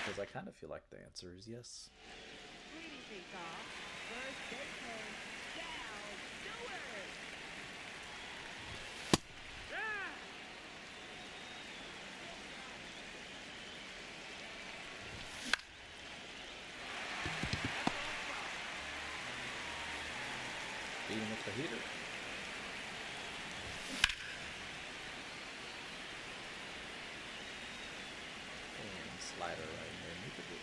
Because I kind of feel like the answer is yes. Beating with the heater. And slider right underneath of it.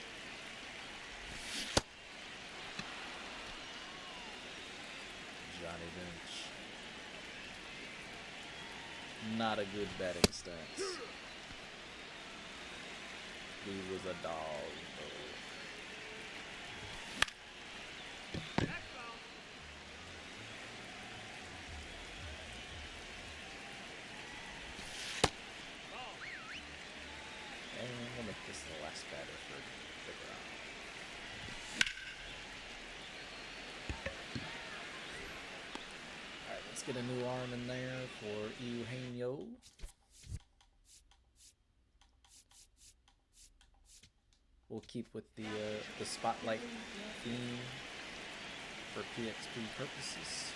Johnny Bench. Not a good batting stance. He was a dog, though. This is the last batter for the ground. Alright, let's get a new arm in there for Eugenio. We'll keep with the spotlight theme for PXP purposes.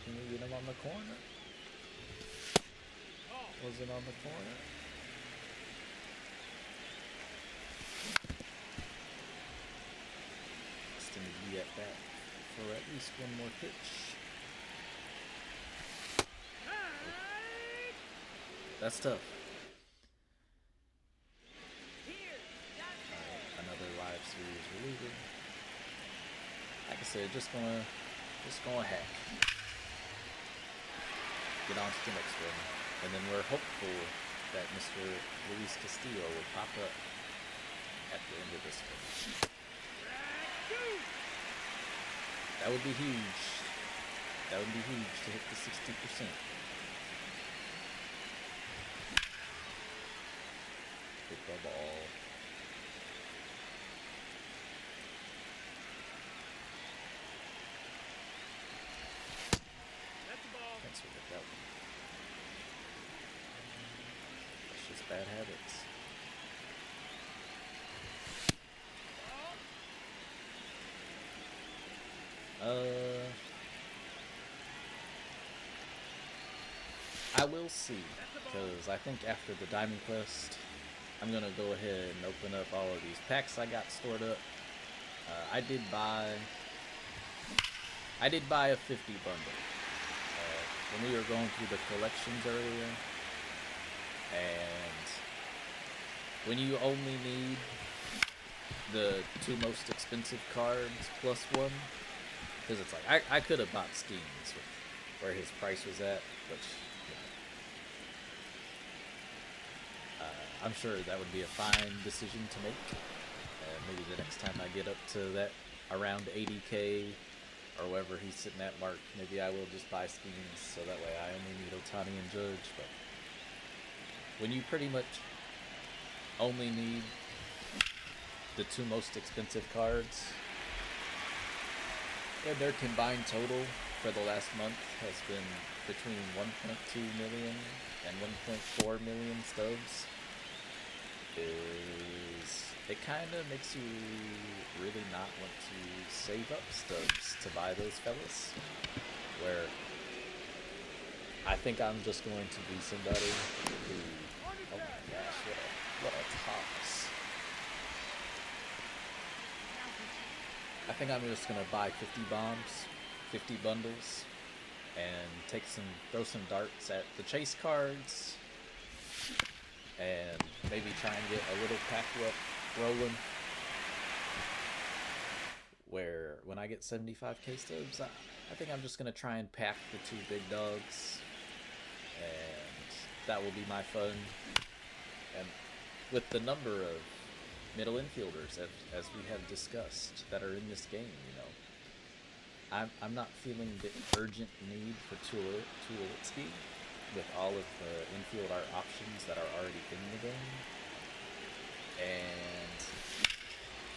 Can you get him on the corner? Was it on the corner? Extended be at bat for at least one more pitch. That's tough. Another live Series reliever. Like I said, just gonna hack. Get on to the next one, and then we're hopeful that Mr. Luis Castillo will pop up at the end of this one. That would be huge. That would be huge to hit the 60%. Hit the ball. Thanks for that one. That's just bad habits. I will see, because I think after the Diamond Quest, I'm gonna go ahead and open up all of these packs I got stored up. I did buy a 50 bundle when we were going through the collections earlier, and when you only need the 2 most expensive cards plus 1, because it's like I could have bought Schemes with where his price was at, which I'm sure that would be a fine decision to make. Maybe the next time I get up to that around 80k or wherever he's sitting at mark, maybe I will just buy Schemes, so that way I only need Ohtani and Judge. But when you pretty much only need the 2 most expensive cards, and their combined total for the last month has been between 1.2 million and 1.4 million stubs, it kind of makes you really not want to save up stubs to buy those fellas, where I think I'm just going to be somebody who, oh my gosh, what a toss. I think I'm just going to buy 50 bombs, 50 bundles, and throw some darts at the chase cards, and maybe try and get a little pack rolling, where when I get 75k stubs, I think I'm just going to try and pack the 2 big dogs, and that will be my fun. And with the number of middle infielders, as we have discussed, that are in this game, I'm not feeling the urgent need for Tulowitzki with all of the infield art options that are already in the game. And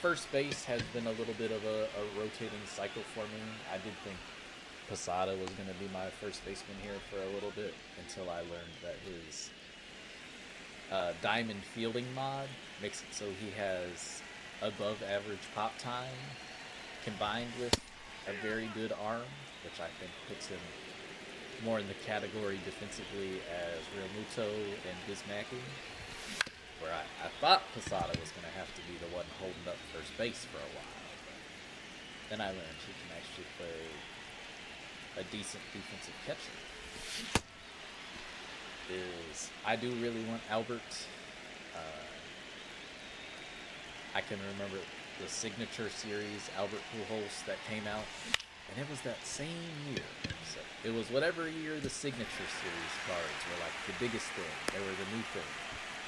first base has been a little bit of a rotating cycle for me. I did think Posada was going to be my first baseman here for a little bit, until I learned that his diamond fielding mod makes it so he has above average pop time combined with a very good arm, which I think puts him more in the category defensively as Real Muto and Bismacki, where I thought Posada was going to have to be the one holding up first base for a while, but then I learned he can actually play a decent defensive catcher. I do really want Albert. I can remember the Signature Series Albert Pujols that came out, and it was that same year. So it was whatever year the Signature Series cards were like the biggest thing. They were the new thing.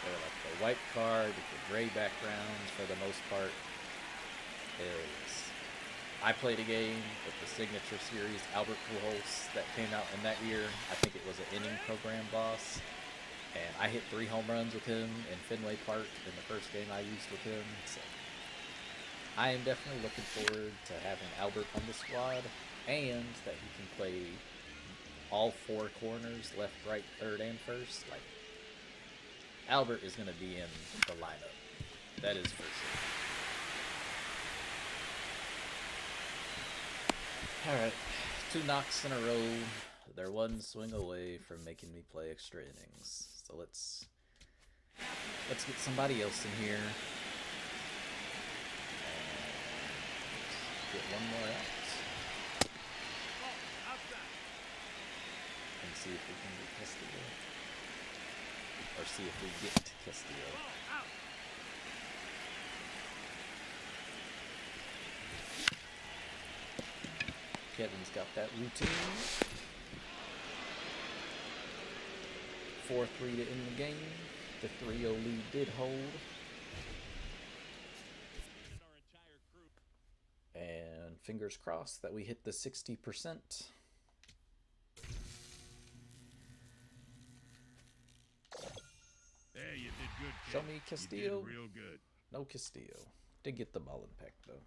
They were like the white card with the gray backgrounds for the most part. I played a game with the Signature Series Albert Pujols that came out in that year. I think it was an inning program boss, and I hit 3 home runs with him in Fenway Park in the first game I used with him. So I am definitely looking forward to having Albert on the squad, and that he can play all 4 corners, left, right, third, and first. Like, Albert is going to be in the lineup. That is for sure. Alright, 2 knocks in a row. They're 1 swing away from making me play extra innings. So let's get somebody else in here. And get 1 more out. And see if we can get Castillo. Or see if we get Castillo. Kevin's got that routine. 4-3 to end the game. The 3-0 lead did hold. And fingers crossed that we hit the 60%. Hey, you did good, kid. Show me Castillo. You did real good. No Castillo. Did get the ball impact though.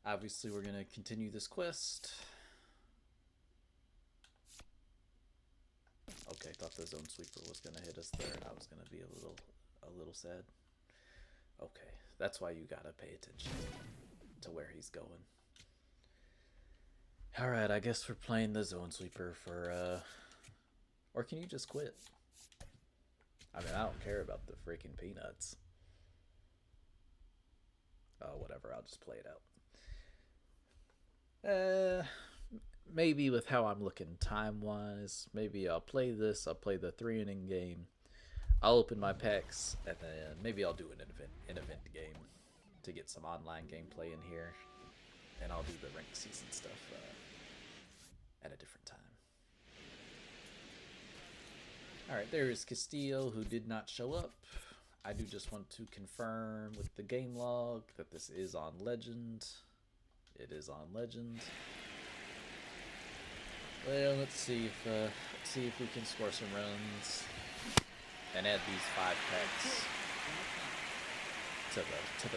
Obviously, we're gonna continue this quest. Okay, thought the zone sweeper was gonna hit us there, and I was gonna be a little sad. Okay, that's why you gotta pay attention to where he's going. All right, I guess we're playing the zone sweeper for. Or can you just quit? I mean, I don't care about the freaking peanuts. Oh, whatever. I'll just play it out. Maybe with how I'm looking time-wise, maybe I'll play this. I'll play the 3-inning game. I'll open my packs, and then maybe I'll do an event game to get some online gameplay in here, and I'll do the ranked season stuff at a different time. All right, there is Castillo, who did not show up. I do just want to confirm with the game log that this is on Legend. It is on Legend. Well, let's see if we can score some runs and add these 5 packs to the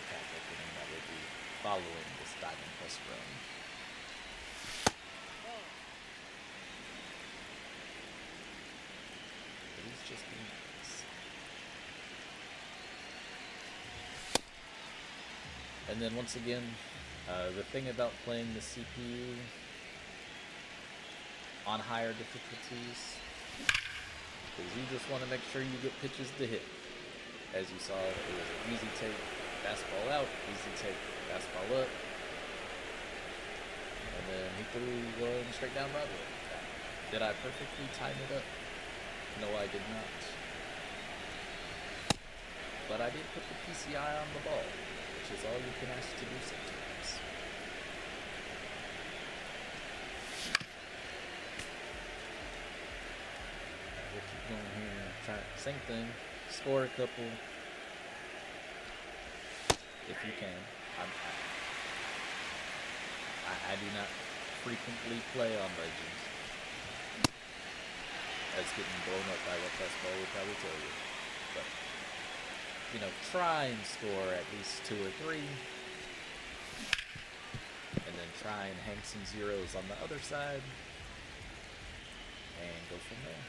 pack opening that will be following this Diamond Quest run. But he's just being nice. And then once again, the thing about playing the CPU on higher difficulties is you just want to make sure you get pitches to hit. As you saw, it was an easy take, fastball out, easy take, fastball up. And then he threw one straight down Broadway. Did I perfectly time it up? No, I did not. But I did put the PCI on the ball, which is all you can ask to do sometimes. We'll keep going here. Try same thing. Score a couple if you can. I do not frequently play on Legends. That's getting blown up by what fastball will probably tell you. But you know, try and score at least 2 or 3, and then try and hang some zeros on the other side, and go from there.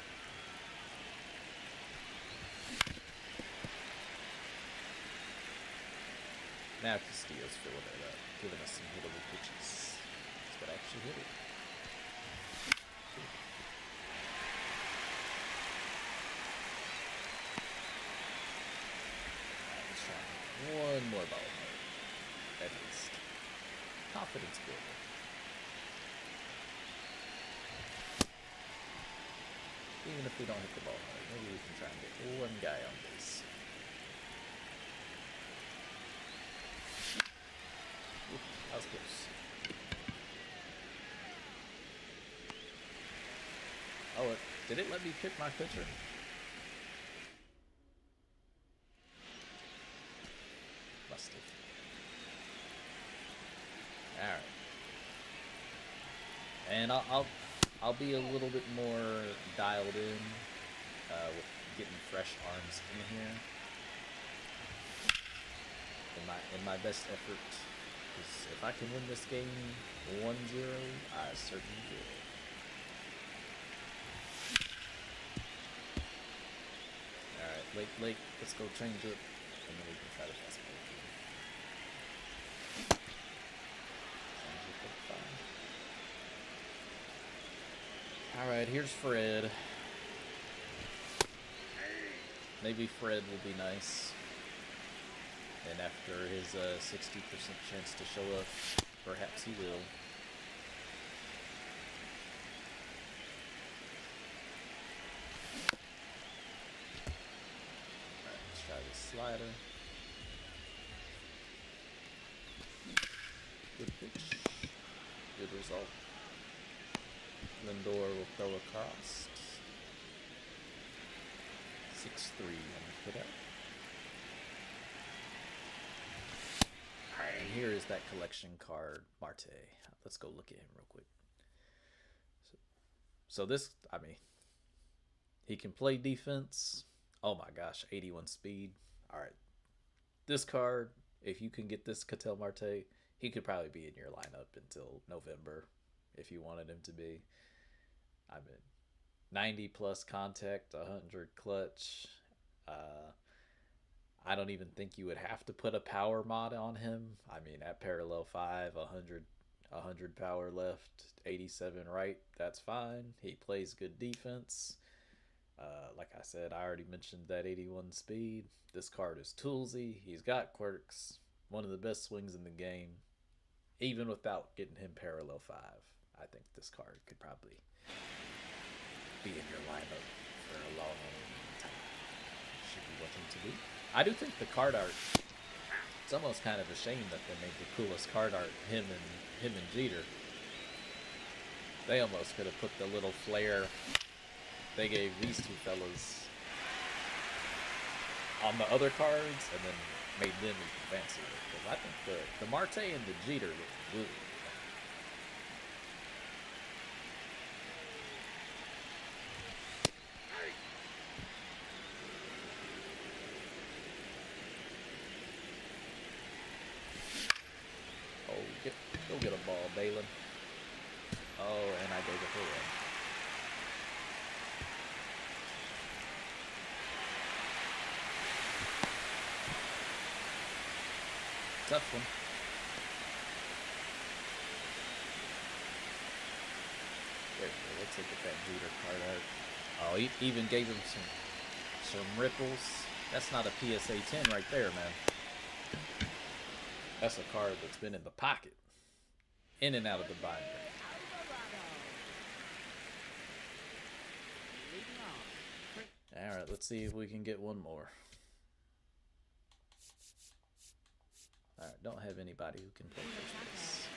Now Castillo's filling it up, giving us some hittable pitches. He's got actually hit it. Let's try one more ball mode, at least. Confidence builder. Even if we don't hit the ball hard, maybe we can try and get one guy on base. That was close. Oh, did it let me pick my pitcher? Must have. All right. And I'll be a little bit more dialed in with getting fresh arms in here. In my best effort. Because if I can win this game 1-0, I certainly will. Alright, late, let's go change it, and then we can try to fastball it. Change it, fine. Alright, here's Fred. Maybe Fred will be nice. And after his 60% chance to show up, perhaps he will. Alright, let's try this slider. Good pitch. Good result. Lindor will throw across. 6-3 on the put out. Alright, and here is that collection card, Marte. Let's go look at him real quick. So this, I mean, he can play defense. Oh my gosh, 81 speed. Alright. This card, if you can get this Ketel Marte, he could probably be in your lineup until November if you wanted him to be. I mean, 90 plus contact, 100 clutch. I don't even think you would have to put a power mod on him. I mean, at parallel 5, 100 power left, 87 right, that's fine. He plays good defense. Like I said, I already mentioned that 81 speed. This card is toolsy. He's got quirks. One of the best swings in the game. Even without getting him parallel 5, I think this card could probably be in your lineup for a long time. Should be what him to be. I do think the card art, it's almost kind of a shame that they made the coolest card art him and Jeter. They almost could have put the little flare they gave these two fellas on the other cards and then made them even fancier. Because I think the Marte and the Jeter look good. Go get a ball, Balin. Oh, and I gave it away. Tough one. There we go. Let's look at that Jeter card art. Oh, he even gave him some ripples. That's not a PSA 10 right there, man. That's a card that's been in the pocket. In and out of the binder. Alright, let's see if we can get one more. Alright, don't have anybody who can play first base.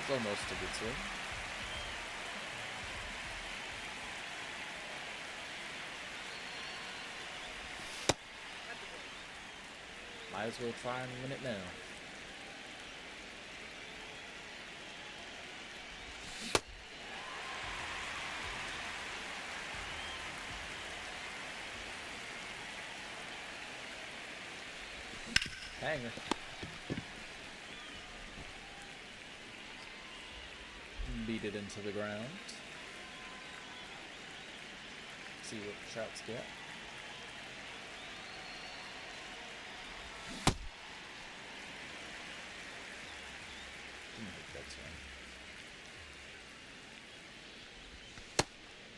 It's almost a good swing. Might as well try and win it now. Hanger. Beat it into the ground. See what Trout's got.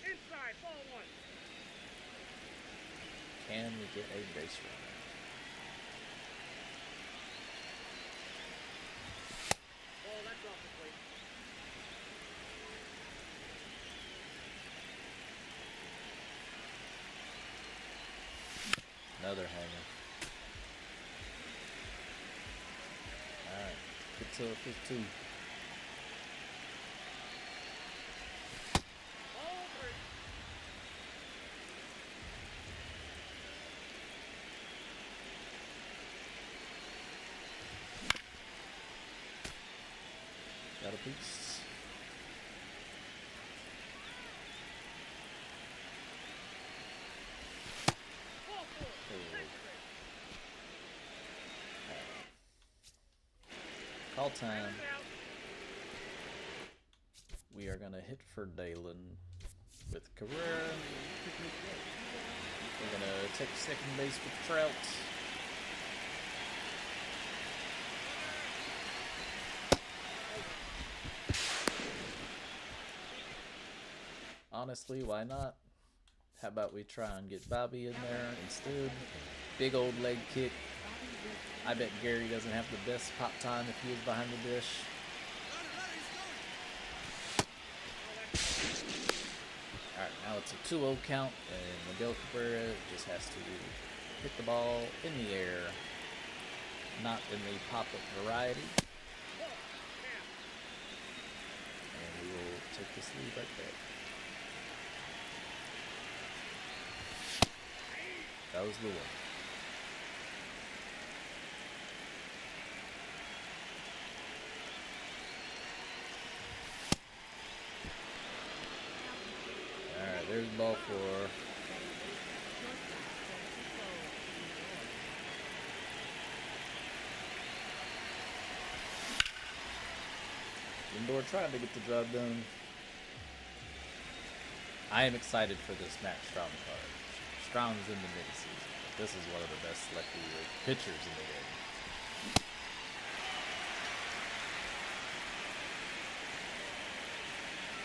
Inside, ball one. Can we get a base runner? Ball, that's off the plate. Another hanger. Alright, get to it for 2. Ball three. Got a piece. Ball four. Call time. Out. We are going to hit for Dalen with Cabrera. We're going to take second base with Trout. Honestly, why not? How about we try and get Bobby in there instead? Big old leg kick. I bet Gary doesn't have the best pop time if he is behind the dish. Alright, now Now it's a 2-0 count, and Miguel Cabrera just has to hit the ball in the air, not in the pop-up variety, and we will take this lead right back. That was the one. Alright, there's the ball for Lindor trying to get the job done. I am excited for this Matt Strahm card. Strahm's in the mid-season, but this is one of the best lefty pitchers in the game.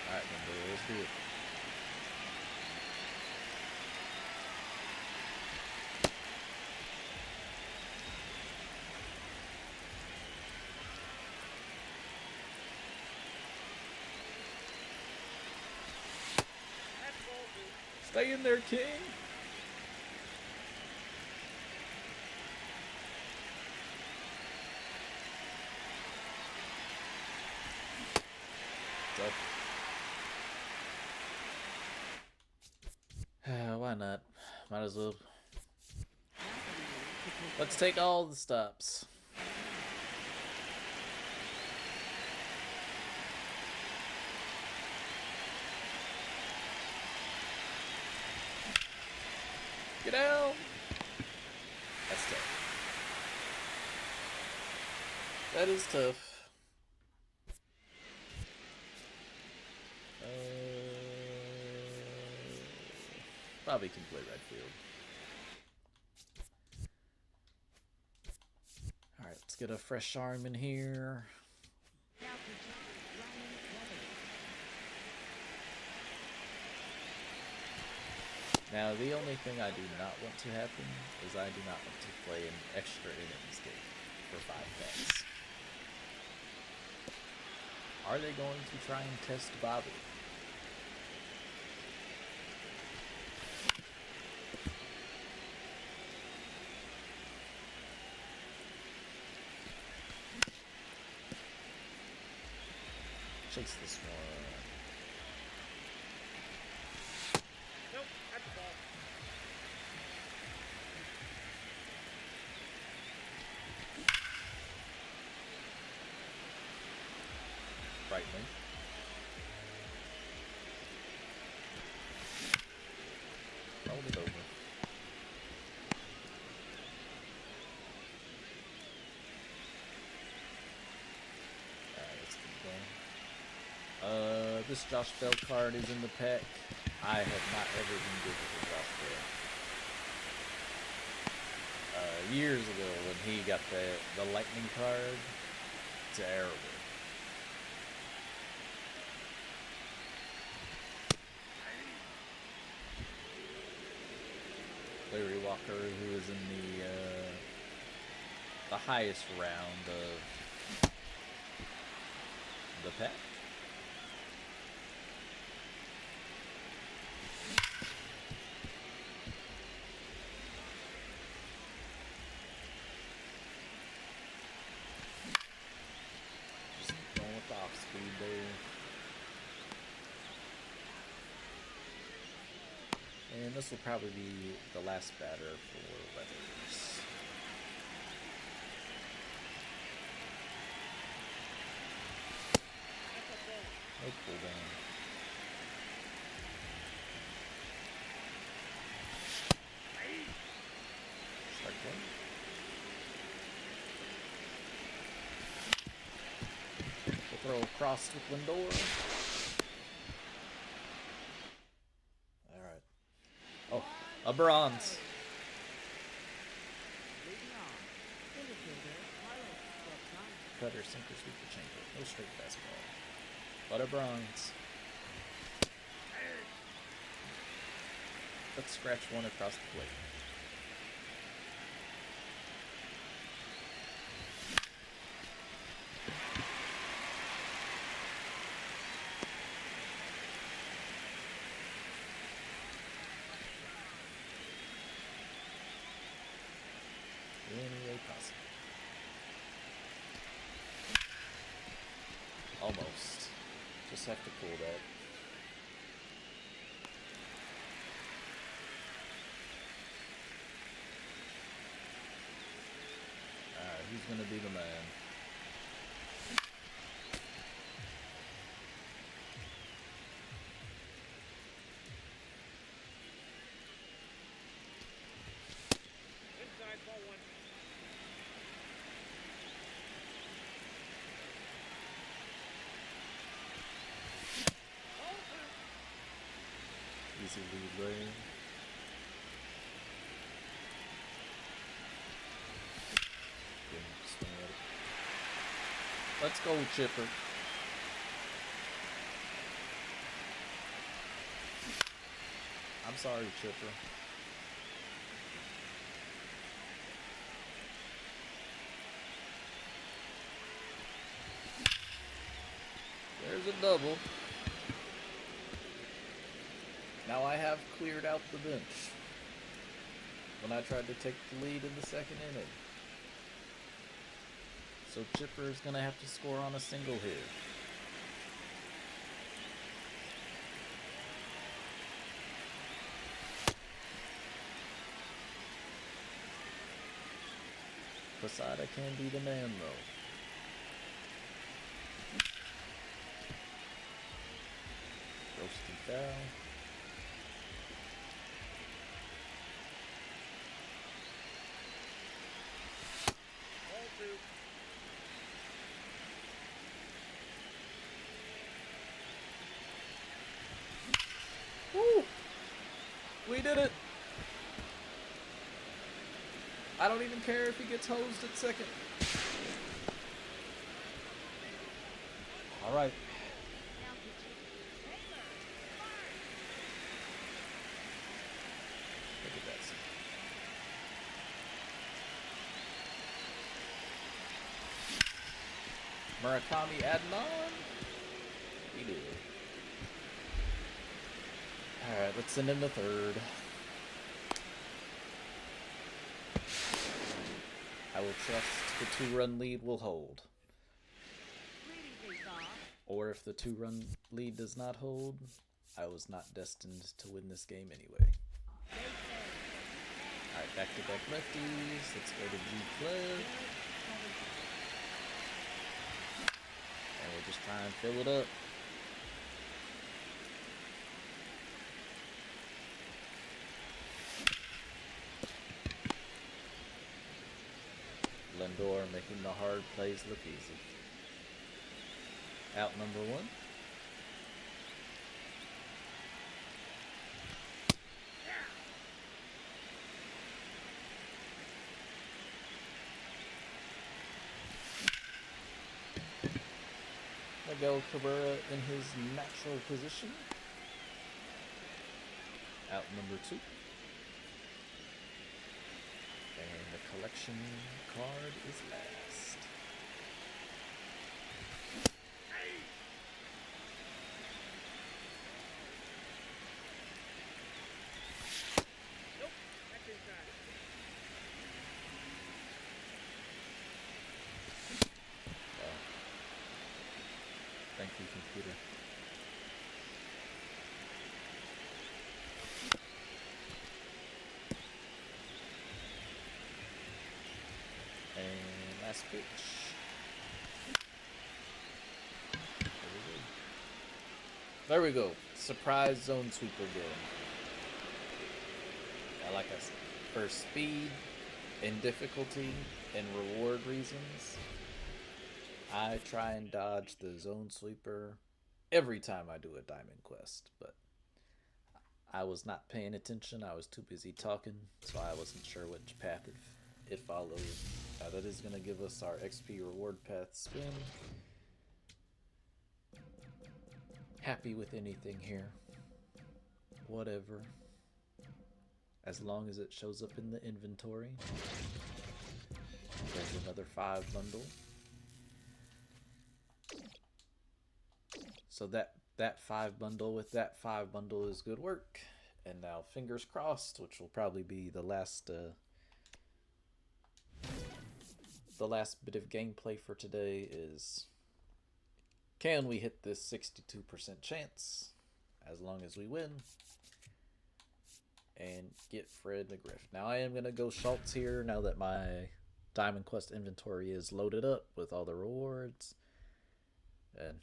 Alright, Lindor, let's do it. That's ball two. Stay in there, King! Tough. Why not? Might as well. Let's take all the stops. Get out! That's tough. That is tough. Bobby can play right field. Alright, let's get a fresh arm in here. Now, the only thing I do not want to happen is I do not want to play an extra innings game for 5 packs. Are they going to try and test Bobby? Chase this one. Nope, that's a ball. Frightening. Roll it over. Alright, let's keep going. This Josh Bell card is in the pack. I have not ever been good with Josh Bell. Years ago when he got the lightning card, terrible. Larry Walker, who is in the highest round of the pack. Just going with the off speed there. And this will probably be the last batter for Weathers. That's a ball. No pull down. Strike one. We'll throw across with Lindor. Alright. Oh, a bronze. Cutter, sinker, sweeper, change. No straight fastball. But a bronze. Let's scratch one across the plate. just have to pull that. Alright, who's gonna be the man? Inside, ball one. Ball two. Easy lead lane. Swing at it. Let's go, Chipper. I'm sorry, Chipper. There's a double. Now I have cleared out the bench when I tried to take the lead in the second inning. So Chipper is going to have to score on a single here. Posada can be the man though. Roasting foul. Ball two. Woo! We did it! I don't even care if he gets hosed at second. Alright. Look at that. Murakami adding on. He did. Alright, let's send him to third. I will trust the 2-run lead will hold. Or if the 2-run lead does not hold, I was not destined to win this game anyway. Alright, back-to-back lefties. Let's go to G-Clev. And we'll just try and fill it up. Lindor making the hard plays look easy. Out number one. Miguel Cabrera in his natural position. Out number two. And the collection card is last. Nope. That's inside. Wow. Thank you, computer. And last pitch. There we go. Surprise zone sweeper game. Like I said, for speed and difficulty and reward reasons, I try and dodge the zone sweeper every time I do a diamond quest, but I was not paying attention. I was too busy talking, so I wasn't sure which path it followed. That is going to give us our XP reward path spin. Happy with anything here. Whatever. As long as it shows up in the inventory. There's another 5 bundle. So that 5 bundle with that 5 bundle is good work. And now fingers crossed, which will probably be the last bit of gameplay for today, is Can we hit this 62% chance as long as we win and get Fred McGriff? Now I am going to go Schultz here now that my Diamond Quest inventory is loaded up with all the rewards. And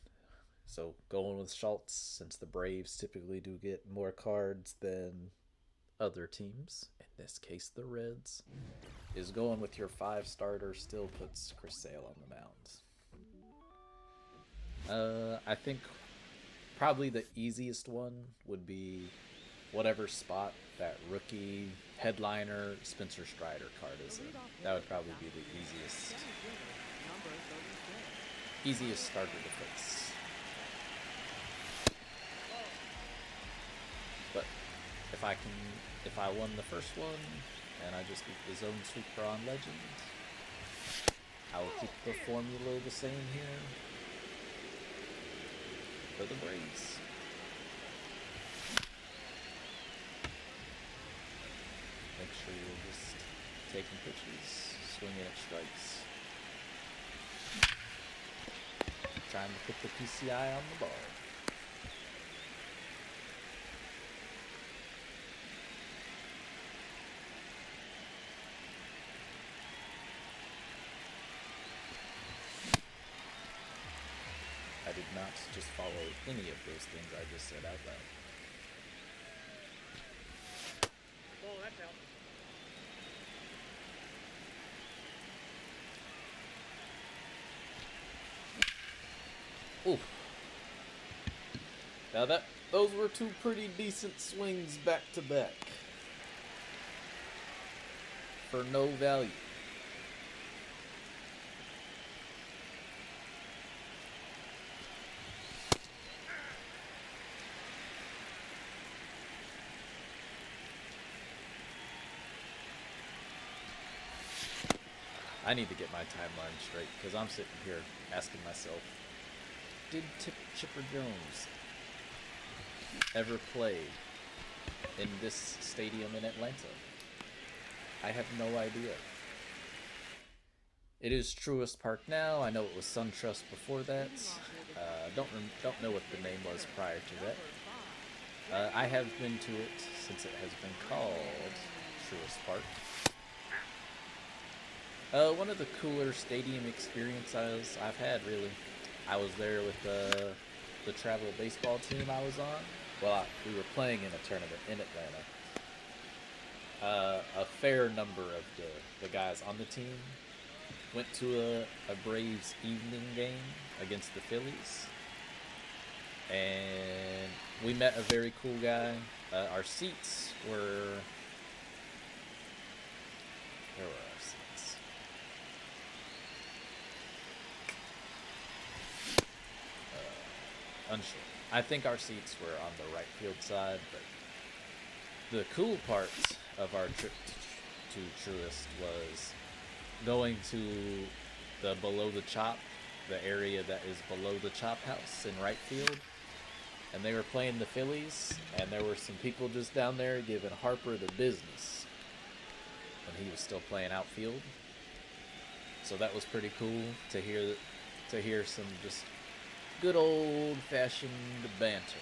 so going with Schultz, since the Braves typically do get more cards than other teams, in this case the Reds, is going with your 5 starter still puts Chris Sale on the mound. I think probably the easiest one would be whatever spot that rookie headliner Spencer Strider card is in. That would probably be the easiest starter to fix. But if I won the first one and I just beat the Zone Sweeper on Legend, I will keep the formula the same here for the Braves. Make sure you're just taking pitches, swinging at strikes, trying to put the PCI on the ball. I did not just follow any of those things I just said out loud. Oh, that's out. Oof. Now those were 2 pretty decent swings back to back for no value. I need to get my timeline straight because I'm sitting here asking myself, did Chipper Jones ever play in this stadium in Atlanta? I have no idea. It is Truist Park now. I know it was SunTrust before that. Don't know what the name was prior to that. I have been to it since it has been called Truist Park. One of the cooler stadium experiences I've had, really. I was there with the travel baseball team I was on. Well, we were playing in a tournament in Atlanta. A fair number of the guys on the team went to a Braves evening game against the Phillies. And we met a very cool guy. Our seats were... Where were our seats? Unsure. I think our seats were on the right field side, but the cool part of our trip to Truist was going to the below the chop, the area that is below the chop house in right field. And they were playing the Phillies, and there were some people just down there giving Harper the business when he was still playing outfield. So that was pretty cool to hear some just good old-fashioned banter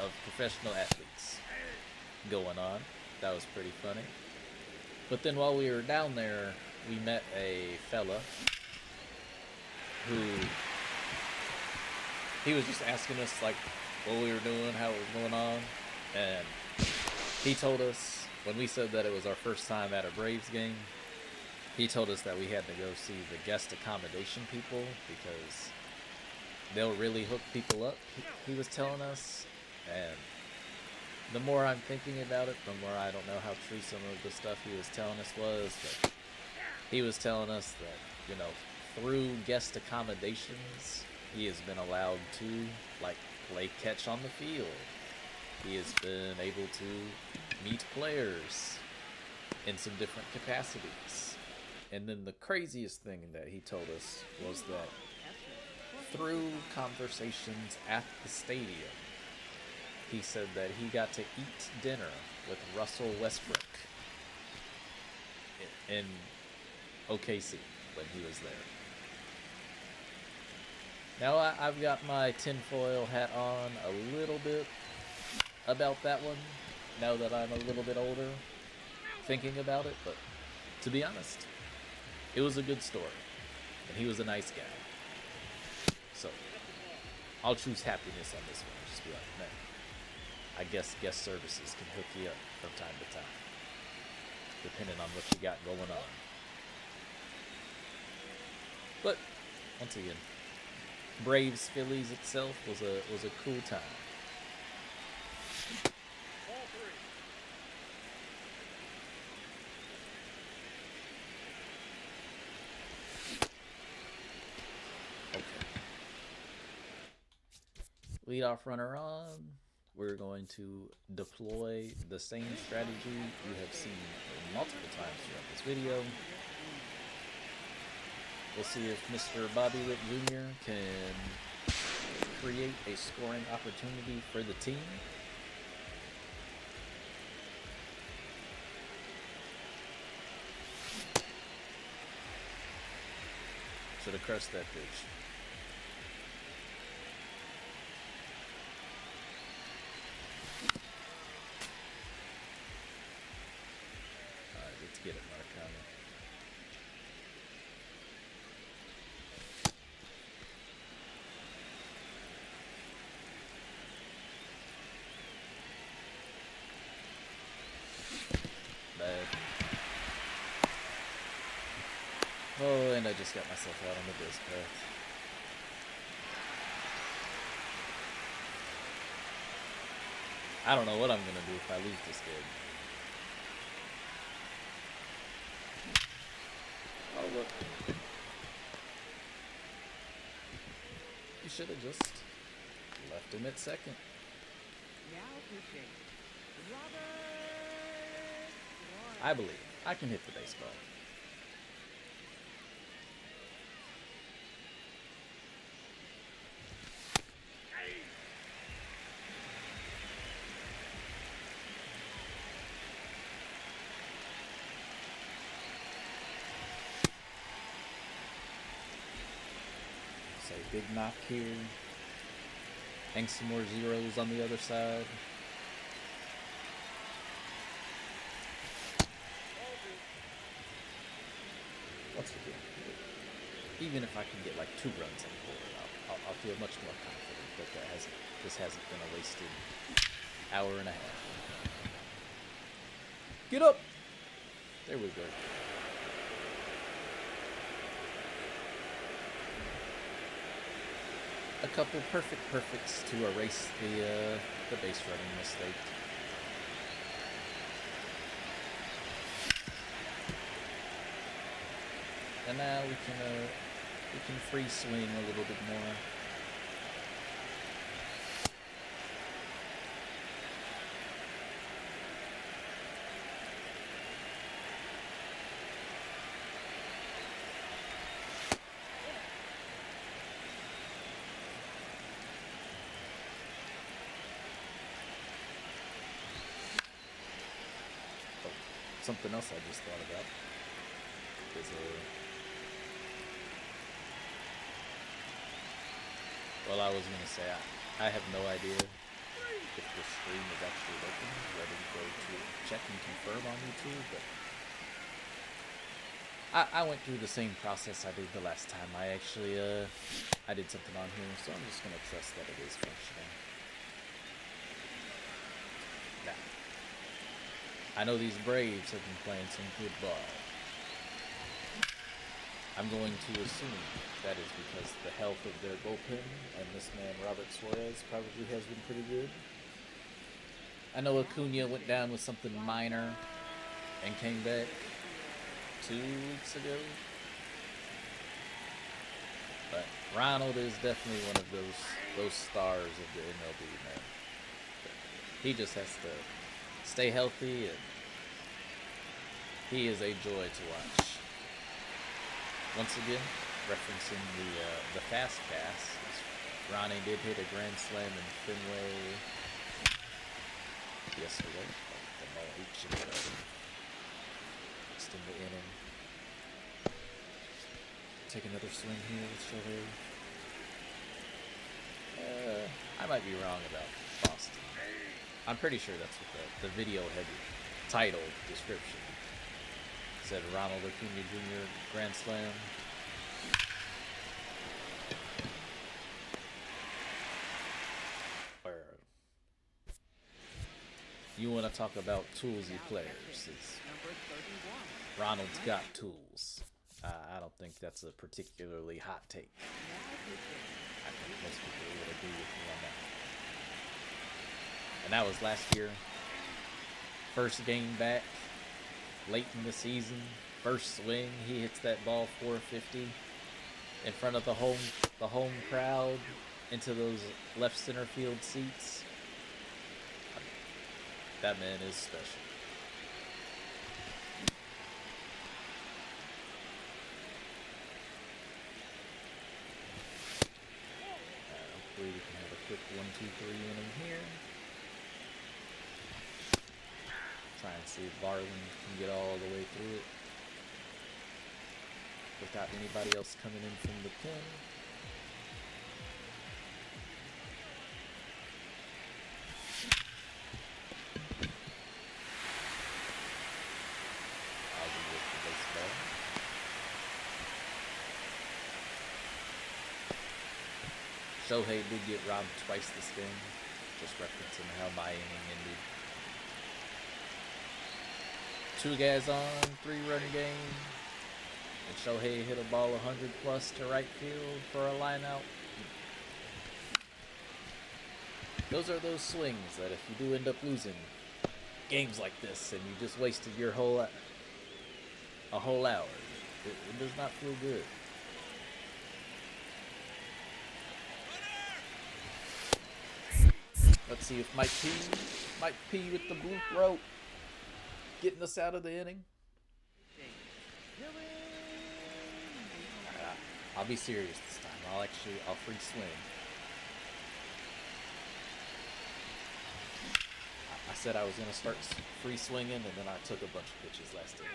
of professional athletes going on. That was pretty funny. But then while we were down there, we met a fella who... he was just asking us, like, what we were doing, how it was going on. And he told us, when we said that it was our first time at a Braves game, he told us that we had to go see the guest accommodation people because they'll really hook people up, he was telling us. And the more I'm thinking about it, the more I don't know how true some of the stuff he was telling us was. But he was telling us that, through guest accommodations, he has been allowed to, play catch on the field. He has been able to meet players in some different capacities. And then the craziest thing that he told us was that through conversations at the stadium, he said that he got to eat dinner with Russell Westbrook in OKC when he was there. Now I've got my tinfoil hat on a little bit about that one, now that I'm a little bit older, thinking about it, but to be honest, it was a good story, and he was a nice guy. So, I'll choose happiness on this one. Just be like, man, I guess guest services can hook you up from time to time, depending on what you got going on. But, once again, Braves Phillies itself was a cool time. Ball three. Okay. Leadoff runner on. We're going to deploy the same strategy you have seen multiple times throughout this video. We'll see if Mr. Bobby Witt Jr. can create a scoring opportunity for the team. Should have crushed that pitch. Alright, let's get it, Marcano. Bad. Oh, and I just got myself out on the base path. I don't know what I'm gonna do if I lose this game. Oh, look. You should have just left him at second. Now pitching, Robert. I believe I can hit the baseball. Say big knock here. Hang some more zeros on the other side. Once again, even if I can get like 2 runs on the board, I'll feel much more confident that this hasn't been a wasted hour and a half. Get up! There we go. A couple perfects to erase the base running mistake. And now we can free swing a little bit more. Oh, something else I just thought about is well, I was going to say, I have no idea if the stream is actually open. Ready to go to check and confirm on YouTube, but I went through the same process I did the last time. I actually, I did something on here, so I'm just going to trust that it is functioning. Now, I know these Braves have been playing some good ball. I'm going to assume that is because the health of their bullpen and this man Robert Suarez probably has been pretty good. I know Acuna went down with something minor and came back 2 weeks ago. But Ronald is definitely one of those stars of the MLB, man. He just has to stay healthy, and he is a joy to watch. Once again, referencing the fast pass, Ronnie did hit a grand slam in Fenway yesterday. The ball should have extend the inning. Take another swing here with Chauvet. I might be wrong about Boston. I'm pretty sure that's what the video had title description said. Ronald Acuna Jr. Grand Slam. You want to talk about toolsy players? Number 31. Ronald's got tools. I don't think that's a particularly hot take. Now pitching. I think most people would agree with me on that. And that was last year. First game back, late in the season. First swing, he hits that ball 450 in front of the home crowd into those left center field seats. That man is special. Hopefully we can have a quick 1-2-3 inning here. Try and see if Varland can get all the way through it without anybody else coming in from the pen. Shohei did get robbed twice this game, just referencing how my inning ended. 2 guys on, 3-run game, and Shohei hit a ball 100 plus to right field for a line out. Those are those swings that if you do end up losing games like this and you just wasted your a whole hour, it does not feel good. Let's see if Mike P with the blue rope getting us out of the inning. Alright, I'll be serious this time. I'll free swing. I said I was gonna start free swinging, and then I took a bunch of pitches last inning.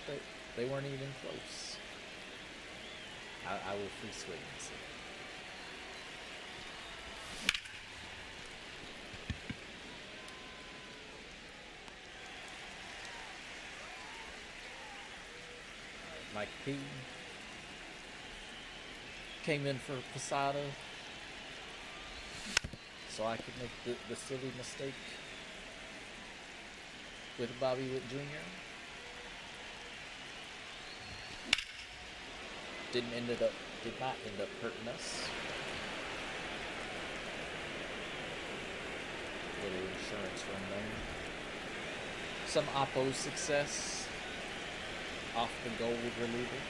But they weren't even close. I will free swing this inning. Mike P came in for Posada, so I could make the silly mistake with Bobby Witt Jr. Did not end up hurting us. Little insurance run there. Some Oppo success off the gold reliever.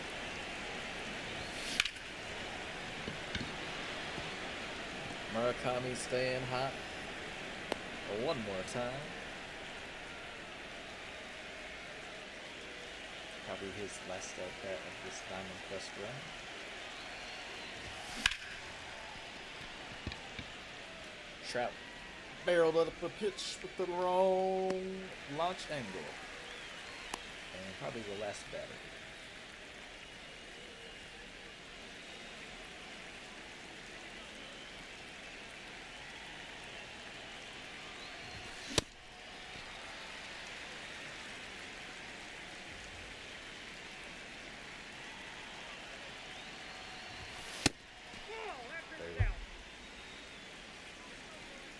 Murakami staying hot one more time. Probably his last at bat of this Diamond Quest run. Trout barreled up a pitch with the wrong launch angle. And probably the last batter.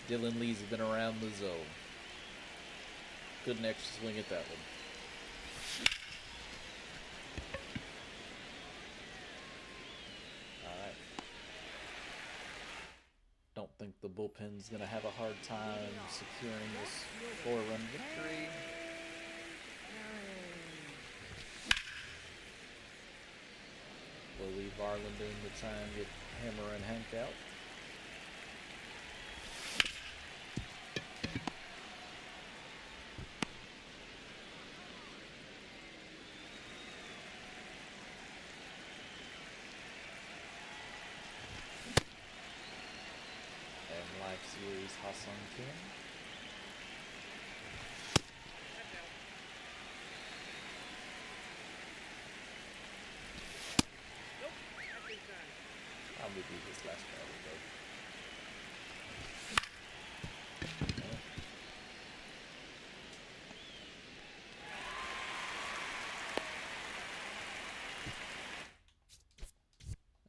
Dylan Lee's been around the zone. Couldn't actually swing at that one. Alright. Don't think the bullpen's gonna have a hard time securing this 4-run victory. We'll leave Varland in to try and get Hammer and Hank out. Series Ha-Sung Kim. Probably be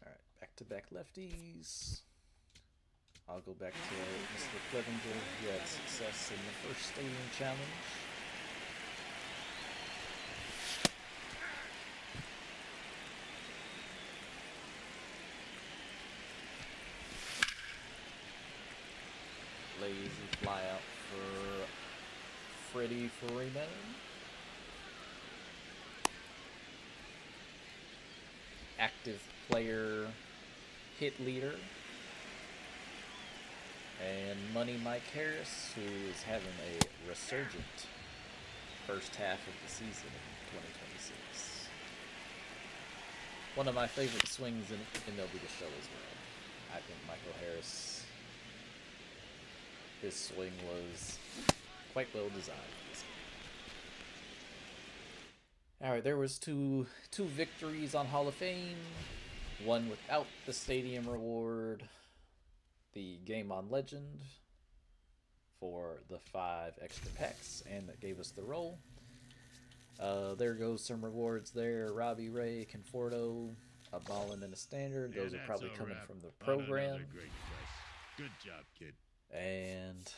Alright, back-to-back lefties. I'll go back to Mr. Clevenger, who had success in the first stadium challenge. Lazy fly out for Freddie Farina. Active player hit leader. And Money Mike Harris, who is having a resurgent first half of the season in 2026. One of my favorite swings in MLB The Show as well. I think Michael Harris, his swing was quite well designed for this game. Alright, there was two victories on Hall of Fame. One without the stadium reward. The Game on Legend for the 5 extra packs, and that gave us the roll. There goes some rewards there. Robbie Ray, Conforto, a ballin' and a standard. Those are probably coming from the program. Great quest. Good job, kid. And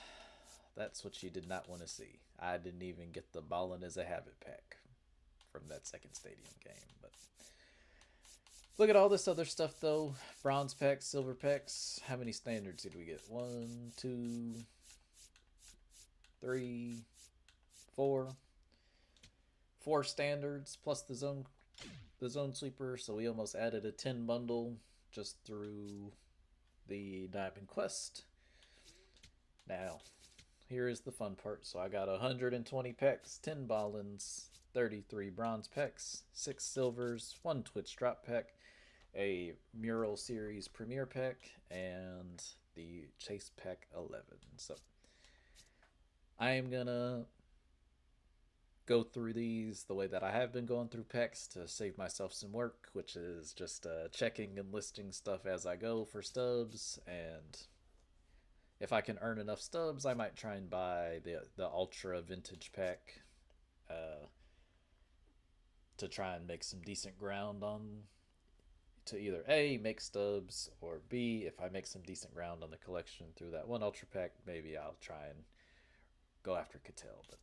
that's what you did not want to see. I didn't even get the ballin' as a habit pack from that second stadium game, but look at all this other stuff, though. Bronze packs, silver packs. How many standards did we get? 1, 2, 3, 4. 4 standards plus the zone sweeper. So we almost added a 10 bundle just through the Diamond Quest. Now, here is the fun part. So I got 120 packs, 10 ballins, 33 bronze packs, 6 silvers, 1 Twitch drop pack, a Mural Series Premier pack, and the Chase Pack 11. So I am gonna go through these the way that I have been going through packs to save myself some work, which is just checking and listing stuff as I go for stubs, and if I can earn enough stubs, I might try and buy the Ultra Vintage pack to try and make some decent ground on, to either A, make stubs, or B, if I make some decent ground on the collection through that one Ultra pack, maybe I'll try and go after Cattell. But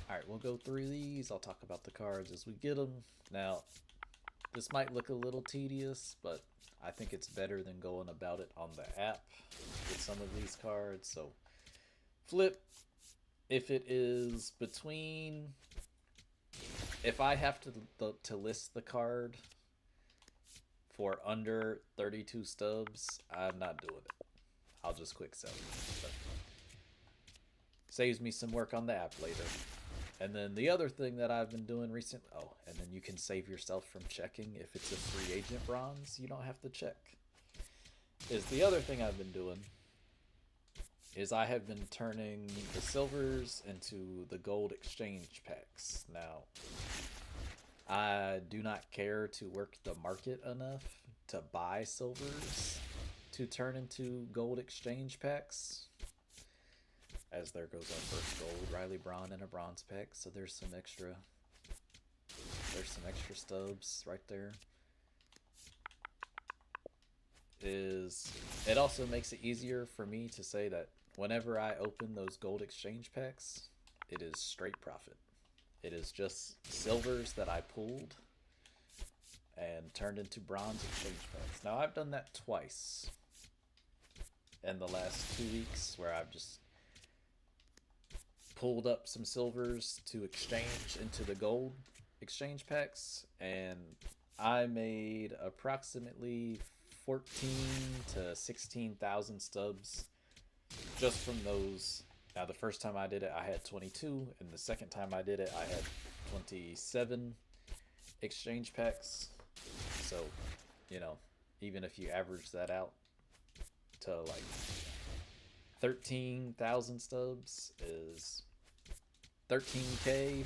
alright, we'll go through these. I'll talk about the cards as we get them. Now, this might look a little tedious, but I think it's better than going about it on the app with some of these cards. So, flip, if it is between, if I have to list the card for under 32 stubs, I'm not doing it. I'll just quick sell it. But saves me some work on the app later. And then the other thing that I've been doing recently, and then you can save yourself from checking if it's a free agent bronze, you don't have to check. Is the other thing I've been doing is I have been turning the silvers into the gold exchange packs. Now, I do not care to work the market enough to buy silvers to turn into gold exchange packs. As there goes our first gold, Riley Braun in a bronze pack, so there's some extra stubs right there. It also makes it easier for me to say that whenever I open those gold exchange packs, it is straight profit. It is just silvers that I pulled and turned into bronze exchange packs. Now, I've done that twice in the last 2 weeks, where I've just pulled up some silvers to exchange into the gold exchange packs, and I made approximately 14 to 16,000 stubs just from those. Now, the first time I did it, I had 22, and the second time I did it, I had 27 exchange packs. So, you know, even if you average that out to like 13,000 stubs is 13K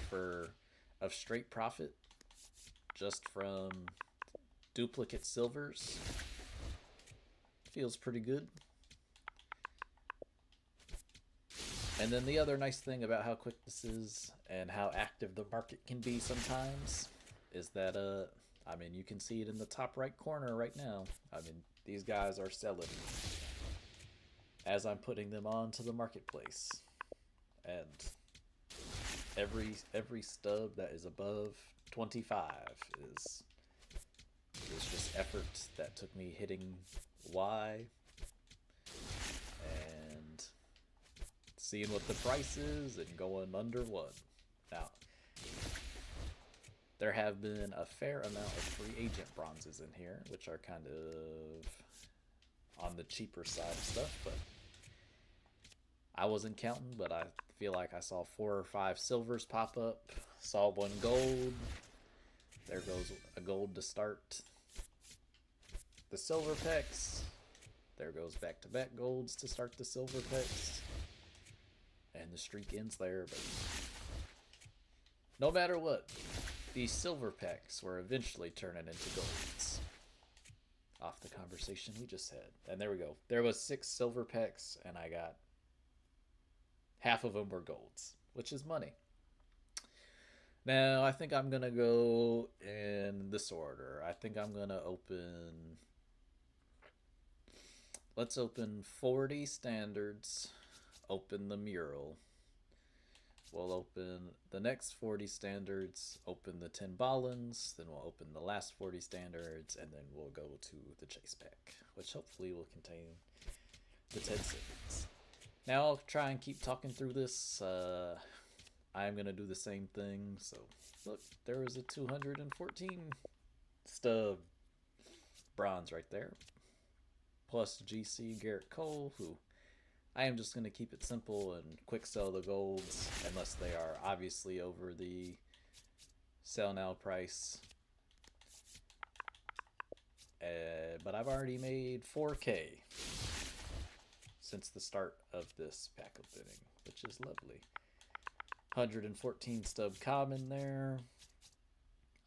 of straight profit just from duplicate silvers. Feels pretty good. And then the other nice thing about how quick this is and how active the market can be sometimes is that I mean, you can see it in the top right corner right now. I mean, these guys are selling as I'm putting them onto the marketplace. And every stub that is above 25 is just effort that took me hitting Y and seeing what the price is and going under one. Now, there have been a fair amount of free agent bronzes in here, which are kind of on the cheaper side of stuff, but I wasn't counting, but I feel like I saw 4 or 5 silvers pop up, saw 1 gold. There goes a gold to start the silver packs. There goes back-to-back golds to start the silver packs. And the streak ends there, but no matter what, these silver packs were eventually turning into golds. Off the conversation we just had. And there we go. There was 6 silver packs, and I got half of them were golds, which is money. Now, I think I'm going to go in this order. I think I'm going to open... Let's open 40 standards, open the mural. We'll open the next 40 standards, open the 10 ballons, then we'll open the last 40 standards, and then we'll go to the chase pack, which hopefully will contain the 10 siblings. Now I'll try and keep talking through this. I'm going to do the same thing. So, look, there was a 214 stub bronze right there. Plus GC Garrett Cole, who I am just going to keep it simple and quick sell the golds unless they are obviously over the sell now price. But I've already made 4K since the start of this pack opening, which is lovely. 114 stub common there.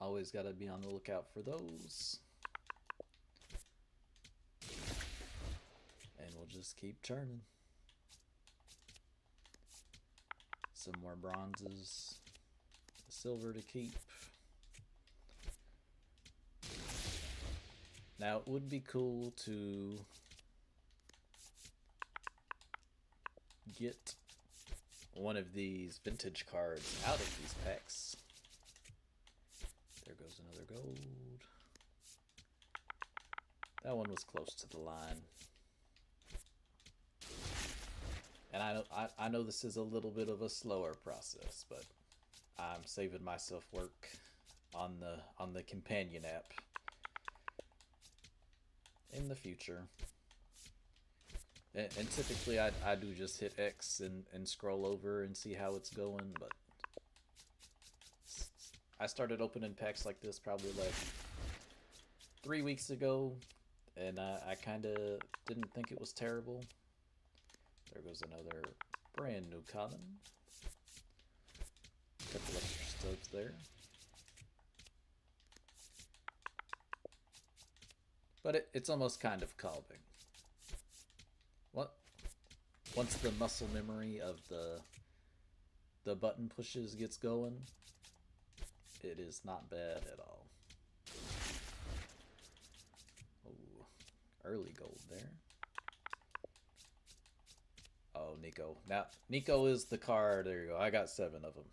Always got to be on the lookout for those. And we'll just keep churning. Some more bronzes. Silver to keep. Now it would be cool to get one of these vintage cards out of these packs. There goes another gold. That one was close to the line. And I know this is a little bit of a slower process, but I'm saving myself work on the companion app in the future. And typically I do just hit X and scroll over and see how it's going, but I started opening packs like this probably like 3 weeks ago, and I kind of didn't think it was terrible. There goes another brand new common. Couple extra stubs there. But it's almost kind of calming. What? Once the muscle memory of the button pushes gets going, it is not bad at all. Ooh, early gold there. Oh, Nico. Now, Nico is the card. There you go. I got 7 of them.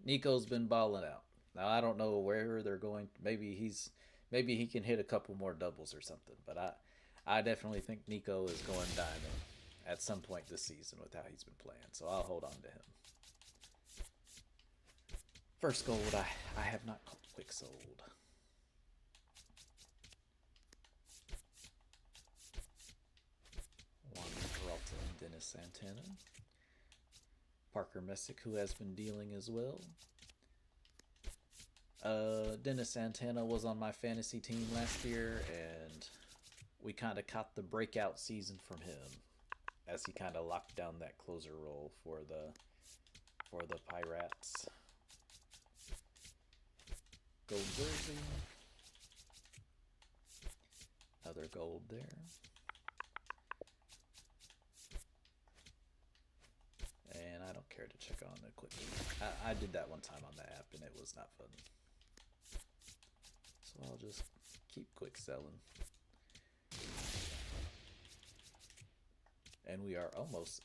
Nico's been balling out. Now, I don't know where they're going. Maybe he can hit a couple more doubles or something. But I definitely think Nico is going diamond at some point this season with how he's been playing. So I'll hold on to him. First gold I have not quick sold. Peralta and Dennis Santana. Parker Messick, who has been dealing as well. Dennis Santana was on my fantasy team last year, and we kind of caught the breakout season from him as he kind of locked down that closer role for the Pirates. Gold jersey. Another gold there. on equipment. I did that one time on the app and it was not fun. So I'll just keep quick selling. And we are almost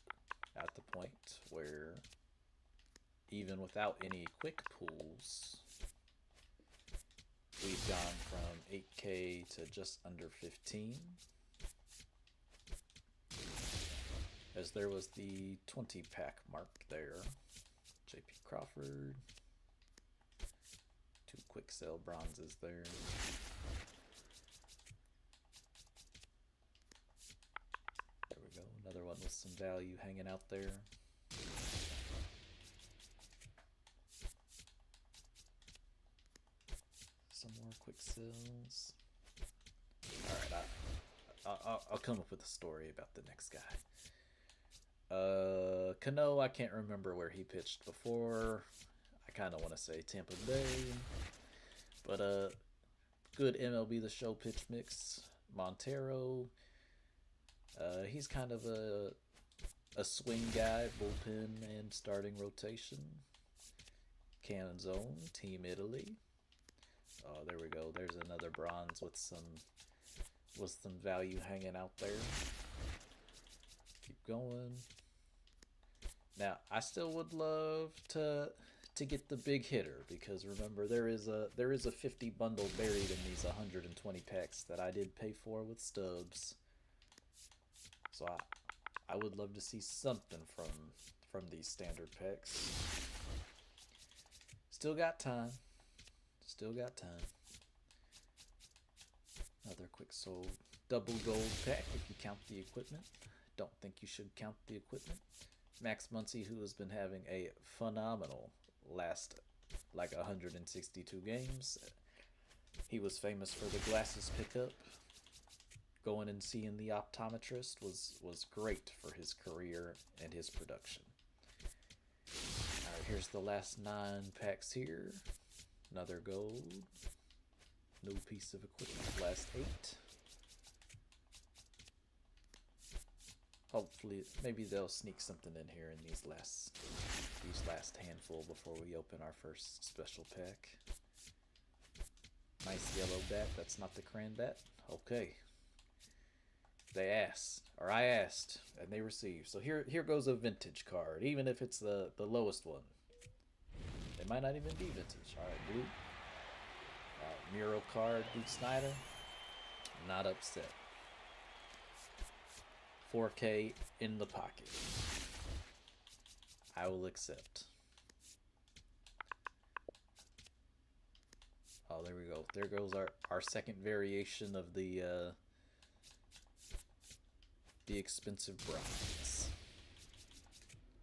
at the point where even without any quick pulls, we've gone from 8K to just under 15. As there was the 20 pack mark there. JP Crawford. 2 quick sale bronzes there. There we go. Another one with some value hanging out there. Some more quick sales. Alright, I'll come up with a story about the next guy. Cano, I can't remember where he pitched before. I kind of want to say Tampa Bay. But, good MLB The Show pitch mix. Montero. He's kind of a swing guy, bullpen and starting rotation. Cannon Zone, Team Italy. Oh, there we go. There's another bronze with some value hanging out there. Keep going. Now, I still would love to get the big hitter, because remember there is a 50 bundle buried in these 120 packs that I did pay for with stubs. So I would love to see something from these standard packs. Still got time. Still got time. Another quick sold double gold pack if you count the equipment. Don't think you should count the equipment. Max Muncy, who has been having a phenomenal last 162 games. He was famous for the glasses pickup. Going and seeing the optometrist was great for his career and his production. Alright, here's the last 9 packs here. Another gold. No piece of equipment. Last 8. Hopefully, maybe they'll sneak something in here in these last handful before we open our first special pack. Nice yellow bat. That's not the crayon bat. Okay. They asked, or I asked, and they received. So here goes a vintage card, even if it's the lowest one. It might not even be vintage. All right, blue. Miro card, Duke Snyder. Not upset. 4K in the pocket. I will accept. Oh, there we go. There goes our second variation of the expensive bronze.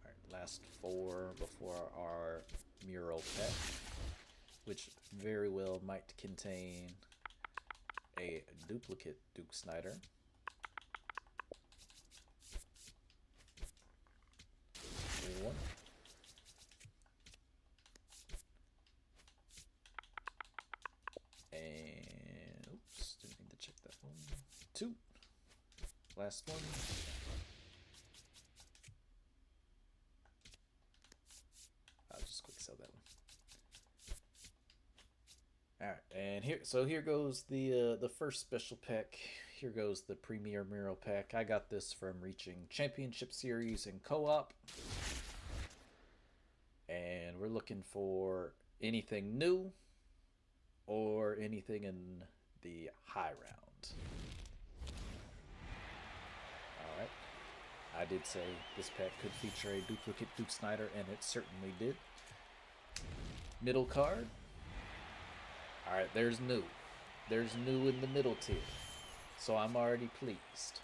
Alright, last 4 before our mural pack, which very well might contain a duplicate Duke Snyder. One. And oops, didn't mean to check that one. 2. Last one. I'll just quick sell that one. Alright, and here goes the first special pack. Here goes the Premier Mural pack. I got this from reaching Championship Series in co-op. And we're looking for anything new or anything in the high round. Alright. I did say this pack could feature a duplicate Duke Snyder, and it certainly did. Middle card. Alright, there's new. There's new in the middle tier. So I'm already pleased.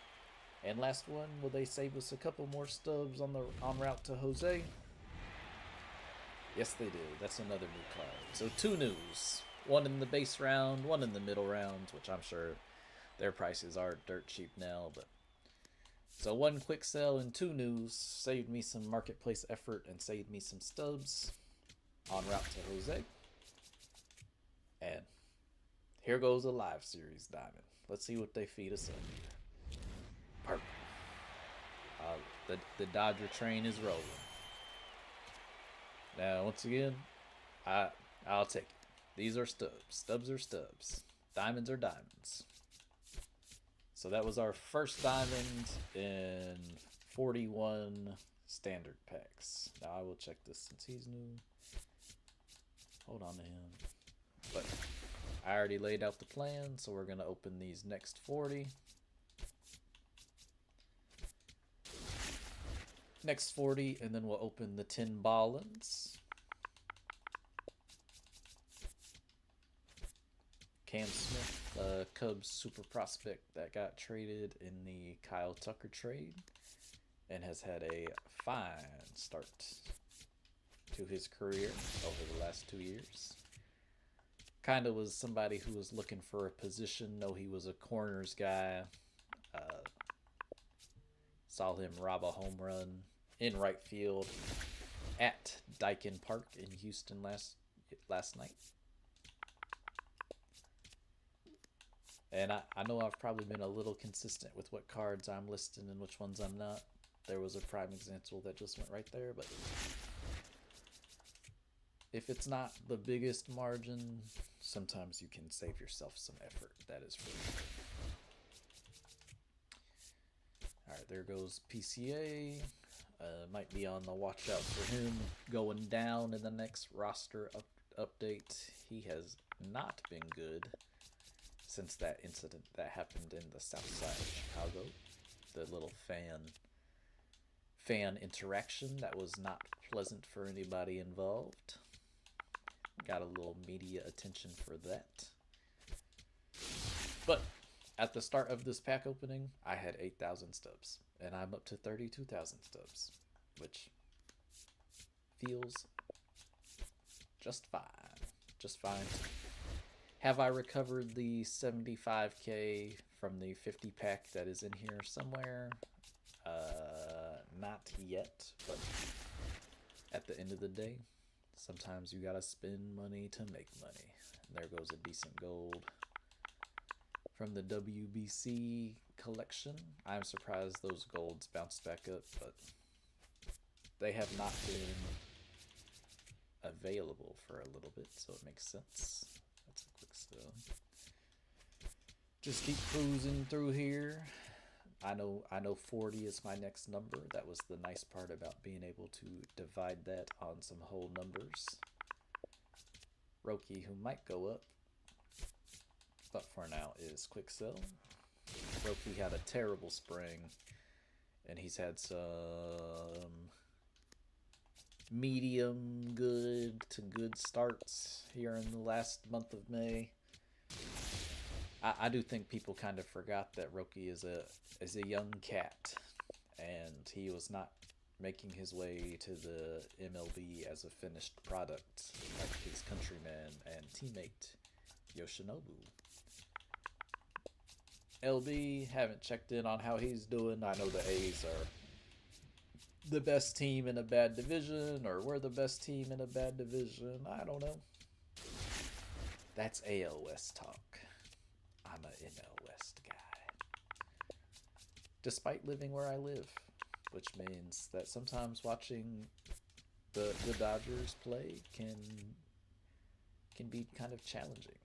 And last one, will they save us a couple more stubs on route to Jose? Yes, they do. That's another new card. So 2 news. 1 in the base round, 1 in the middle round, which I'm sure their prices are dirt cheap now. But so 1 quick sell and 2 news saved me some marketplace effort and saved me some stubs on route to Jose. And here goes a live series diamond. Let's see what they feed us up here. Perfect. The Dodger train is rolling. Now, once again, I'll take it. These are stubs. Stubs are stubs. Diamonds are diamonds. So that was our first diamond in 41 standard packs. Now I will check this since he's new. Hold on to him. But I already laid out the plan, so we're going to open these next 40. Next 40, and then we'll open the 10 Ballins. Cam Smith, Cubs super prospect that got traded in the Kyle Tucker trade and has had a fine start to his career over the last 2 years. Kind of was somebody who was looking for a position. Know he was a corners guy. Saw him rob a home run in right field at Daikin Park in Houston last night. And I know I've probably been a little consistent with what cards I'm listing and which ones I'm not. There was a prime example that just went right there, but if it's not the biggest margin, sometimes you can save yourself some effort. That is for sure. Alright, there goes PCA. Might be on the watch out for him going down in the next roster update. He has not been good since that incident that happened in the south side of Chicago. The little fan interaction that was not pleasant for anybody involved. Got a little media attention for that. But at the start of this pack opening, I had 8,000 stubs. And I'm up to 32,000 stubs, which feels just fine. Just fine. Have I recovered the 75k from the 50 pack that is in here somewhere? Not yet, but at the end of the day, sometimes you gotta spend money to make money. And there goes a decent gold from the WBC collection. I'm surprised those golds bounced back up, but they have not been available for a little bit, so it makes sense. That's a quick still. Just keep cruising through here. I know 40 is my next number. That was the nice part about being able to divide that on some whole numbers. Roki, who might go up, but for now is Kwing-zero. Roki had a terrible spring, and he's had some medium good to good starts here in the last month of May. I do think people kind of forgot that Roki is a young cat, and he was not making his way to the MLB as a finished product like his countryman and teammate Yoshinobu. LB, haven't checked in on how he's doing. I know the A's are the best team in a bad division, or we're the best team in a bad division. I don't know. That's AL West talk. I'm a NL West guy. Despite living where I live, which means that sometimes watching the Dodgers play can be kind of challenging.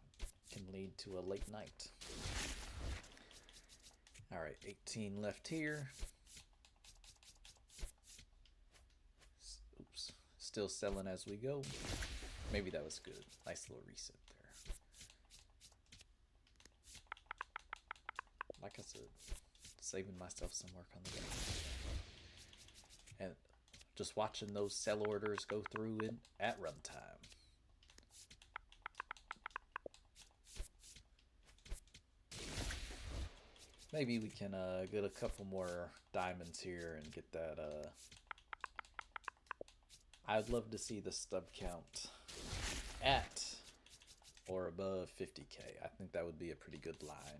Can lead to a late night. Alright, 18 left here. Oops. Still selling as we go. Maybe that was good. Nice little reset there. Like I said, saving myself some work on the way. And just watching those sell orders go through at runtime. Maybe we can get a couple more diamonds here and get that. I'd love to see the stub count at or above 50k. I think that would be a pretty good line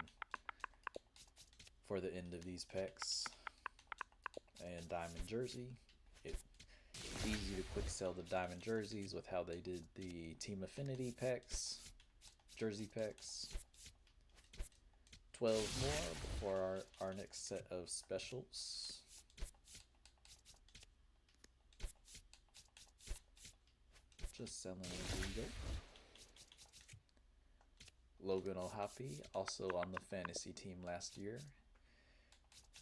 for the end of these packs. And diamond jersey. It's easy to quick sell the diamond jerseys with how they did the Team Affinity packs, jersey packs. 12 more before our next set of specials. Just selling as we go. Logan O'Hoppe, also on the fantasy team last year.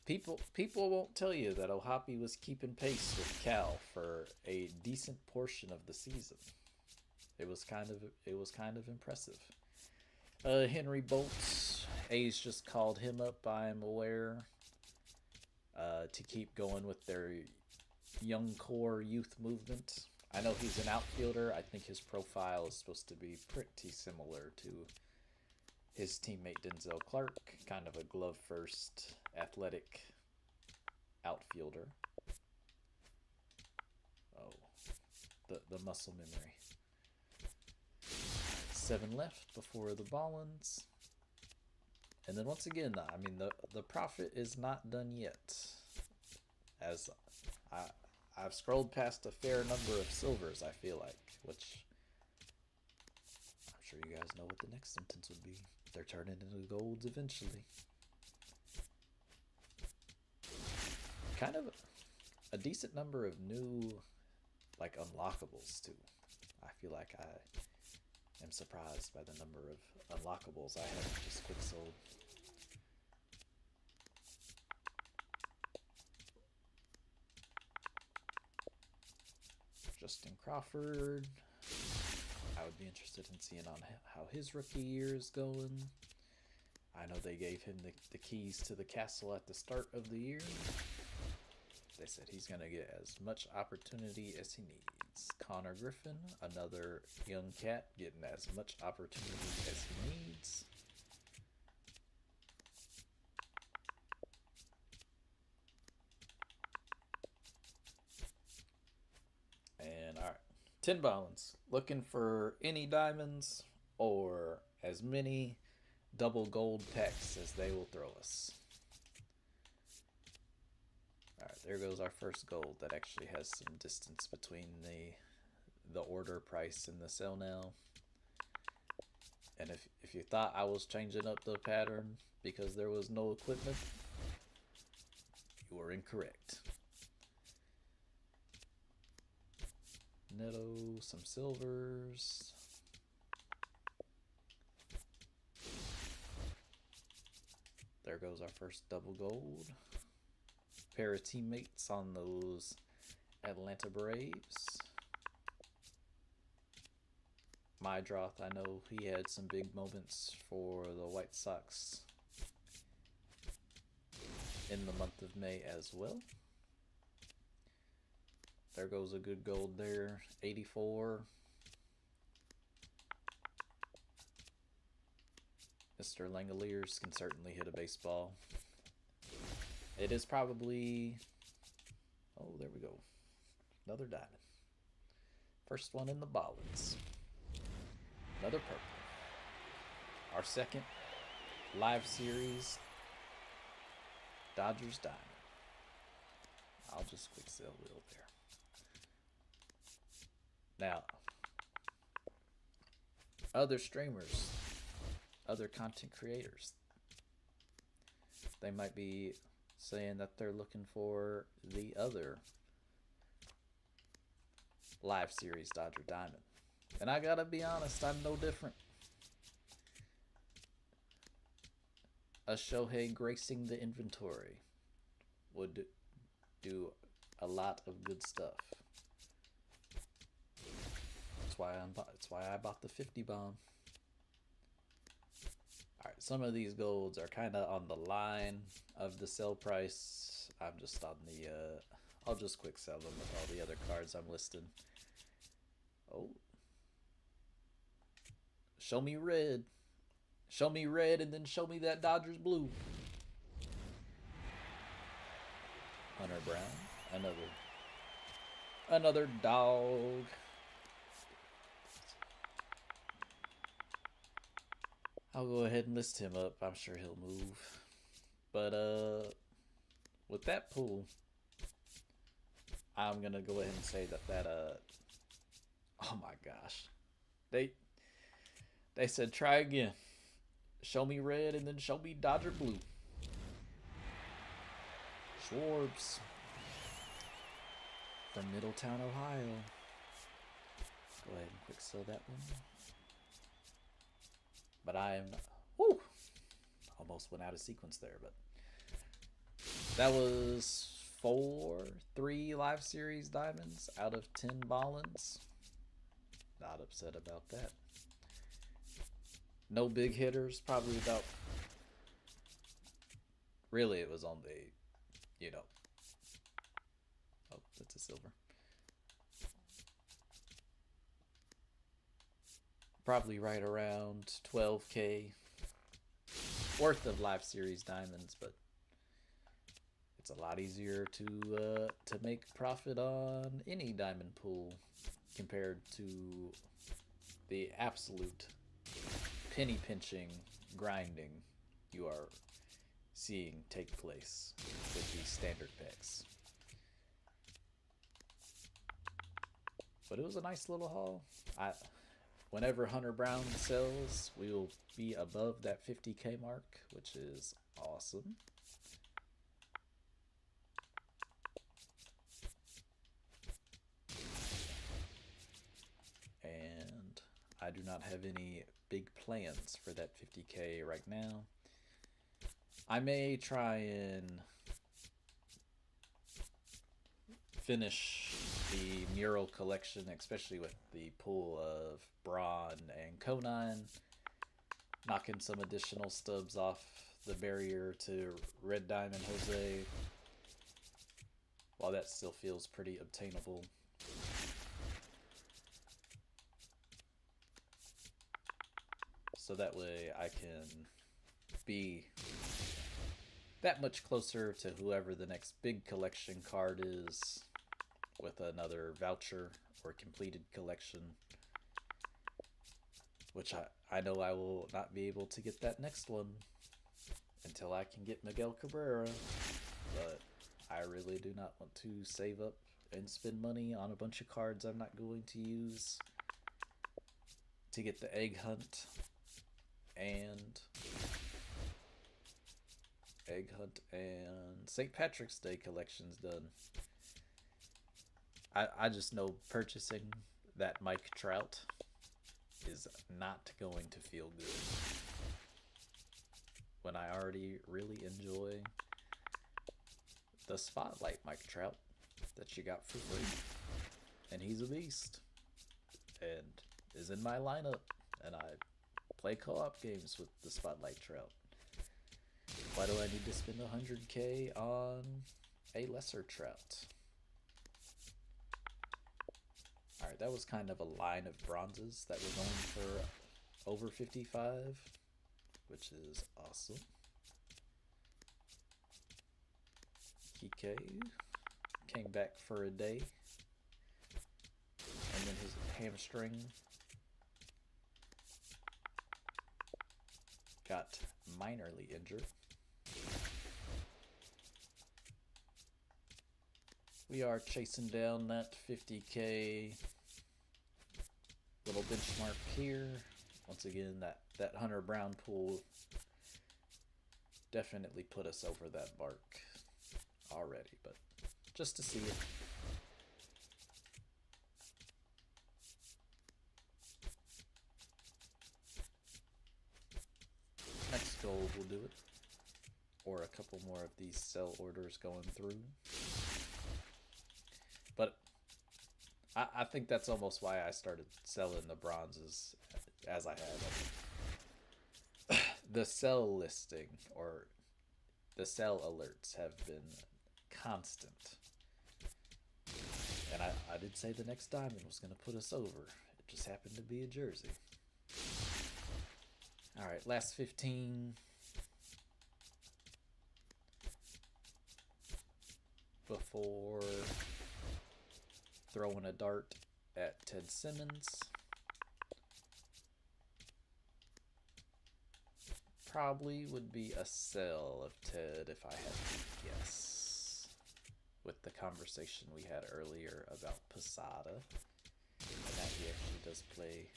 People won't tell you that O'Hoppe was keeping pace with Cal for a decent portion of the season. It was kind of impressive. Henry Bolts, A's just called him up, I'm aware, to keep going with their young core youth movement. I know he's an outfielder. I think his profile is supposed to be pretty similar to his teammate Denzel Clark, kind of a glove first, athletic outfielder. Oh, the muscle memory. 7 left before the Ballins. And then once again, I mean, the profit is not done yet. As I've scrolled past a fair number of silvers, I feel like, which I'm sure you guys know what the next sentence would be. They're turning into golds eventually. Kind of a decent number of new, like, unlockables, too. I feel like I am surprised by the number of unlockables I have just quick sold. Justin Crawford. I would be interested in seeing on how his rookie year is going. I know they gave him the keys to the castle at the start of the year. They said he's going to get as much opportunity as he needs. Connor Griffin, another young cat, getting as much opportunity as he needs. And alright, 10 Ballins. Looking for any diamonds or as many double gold packs as they will throw us. Alright, there goes our first gold. That actually has some distance between the order price and the sell now. And if you thought I was changing up the pattern because there was no equipment, you were incorrect. Neto, some silvers. There goes our first double gold. Pair of teammates on those Atlanta Braves. Mydroth, I know he had some big moments for the White Sox in the month of May as well. There goes a good gold there. 84. Mr. Langoliers can certainly hit a baseball. It is probably... Oh, there we go. Another diamond. First one in the Ballins. Another purple. Our second live series Dodgers diamond. I'll just quick sell wheel there. Now, other streamers, other content creators, they might be saying that they're looking for the other live series Dodger Diamond. And I gotta be honest, I'm no different. A Shohei gracing the inventory would do a lot of good stuff. That's why I bought the 50 bomb. Alright, some of these golds are kind of on the line of the sell price. I'm just on the, I'll just quick sell them with all the other cards I'm listing. Oh. Show me red. Show me red and then show me that Dodgers blue. Hunter Brown. Another dog. I'll go ahead and list him up. I'm sure he'll move. But with that pool, I'm gonna go ahead and say that oh my gosh. They said try again. Show me red and then show me Dodger blue. Schwarbs from Middletown, Ohio. Go ahead and quick sell that one. But I'm, whoo, almost went out of sequence there, but that was 3 live series diamonds out of 10 ballins. Not upset about that. No big hitters, probably about, really it was on the, oh, that's a silver. Probably right around 12K worth of live series diamonds, but it's a lot easier to make profit on any diamond pool compared to the absolute penny pinching grinding you are seeing take place with these standard packs. But it was a nice little haul. Whenever Hunter Brown sells, we will be above that 50K mark, which is awesome. And I do not have any big plans for that 50K right now. I may try and finish the mural collection, especially with the pool of Braun and Conan, knocking some additional stubs off the barrier to Red Diamond Jose, while that still feels pretty obtainable. So that way I can be that much closer to whoever the next big collection card is, with another voucher or completed collection, which I know I will not be able to get that next one until I can get Miguel Cabrera, but I really do not want to save up and spend money on a bunch of cards I'm not going to use to get the Egg Hunt and St. Patrick's Day collections done. I just know purchasing that Mike Trout is not going to feel good when I already really enjoy the Spotlight Mike Trout that you got for free. And he's a beast and is in my lineup, and I play co-op games with the Spotlight Trout. Why do I need to spend 100K on a lesser Trout? Alright, that was kind of a line of bronzes that were going for over 55, which is awesome. Kike came back for a day, and then his hamstring got minorly injured. We are chasing down that 50K little benchmark here. Once again, that Hunter Brown pool definitely put us over that mark already, but just to see it. Next gold will do it. Or a couple more of these sell orders going through. But I think that's almost why I started selling the bronzes as I had. The sell listing or the sell alerts have been constant. And I did say the next diamond was going to put us over. It just happened to be a jersey. Alright, last 15. Before throwing a dart at Ted Simmons. Probably would be a sell of Ted if I had to guess. With the conversation we had earlier about Posada. And that he actually does play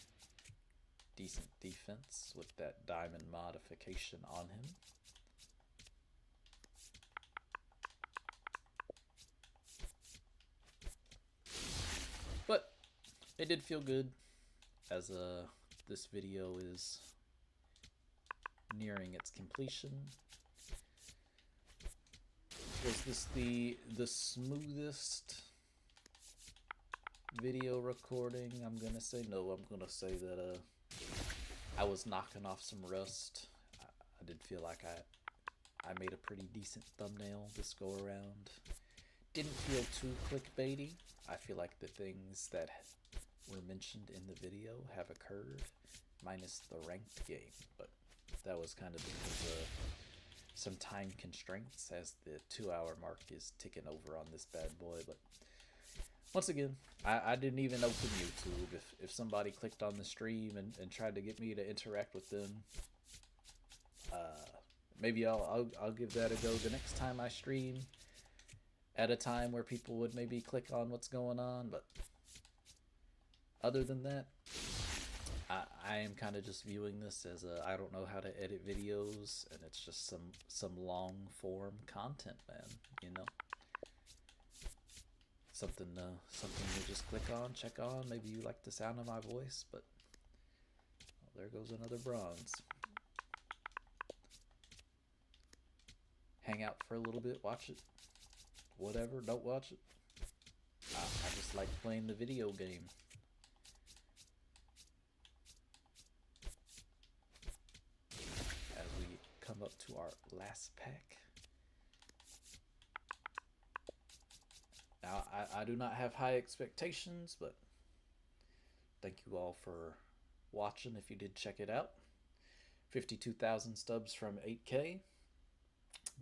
decent defense with that diamond modification on him. But it did feel good as this video is nearing its completion. Was this the smoothest video recording? I'm gonna say no. I'm gonna say that I was knocking off some rust. I did feel like I made a pretty decent thumbnail this go around. Didn't feel too clickbaity. I feel like the things that were mentioned in the video have occurred, minus the ranked game, but that was kind of because of some time constraints as the 2-hour mark is ticking over on this bad boy. But once again, I didn't even open YouTube. If somebody clicked on the stream and tried to get me to interact with them, maybe I'll give that a go the next time I stream at a time where people would maybe click on what's going on. But other than that, I am kind of just viewing this as I don't know how to edit videos, and it's just some long form content, man. You know, something you just click on, check on. Maybe you like the sound of my voice, but there goes another bronze. Hang out for a little bit, watch it. Whatever, don't watch it. I just like playing the video game. As we come up to our last pack. Now, I do not have high expectations, but thank you all for watching if you did check it out. 52,000 stubs from 8K.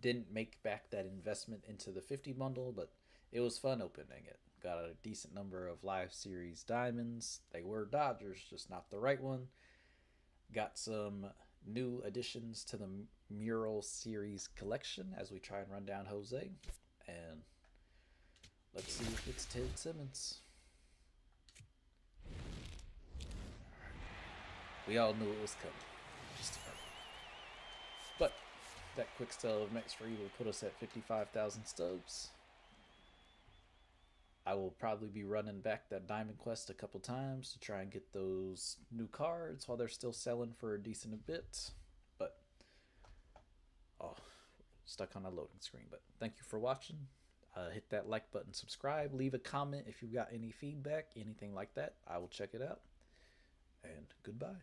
Didn't make back that investment into the 50 bundle, but it was fun opening it. Got a decent number of live series diamonds. They were Dodgers, just not the right one. Got some new additions to the Mural series collection as we try and run down Jose. And let's see if it's Ted Simmons. We all knew it was coming. Just about. But that quick sell of Max Free will put us at 55,000 stubs. I will probably be running back that Diamond Quest a couple times to try and get those new cards while they're still selling for a decent bit. But, stuck on a loading screen. But thank you for watching. Hit that like button, subscribe, leave a comment if you've got any feedback, anything like that. I will check it out. And goodbye.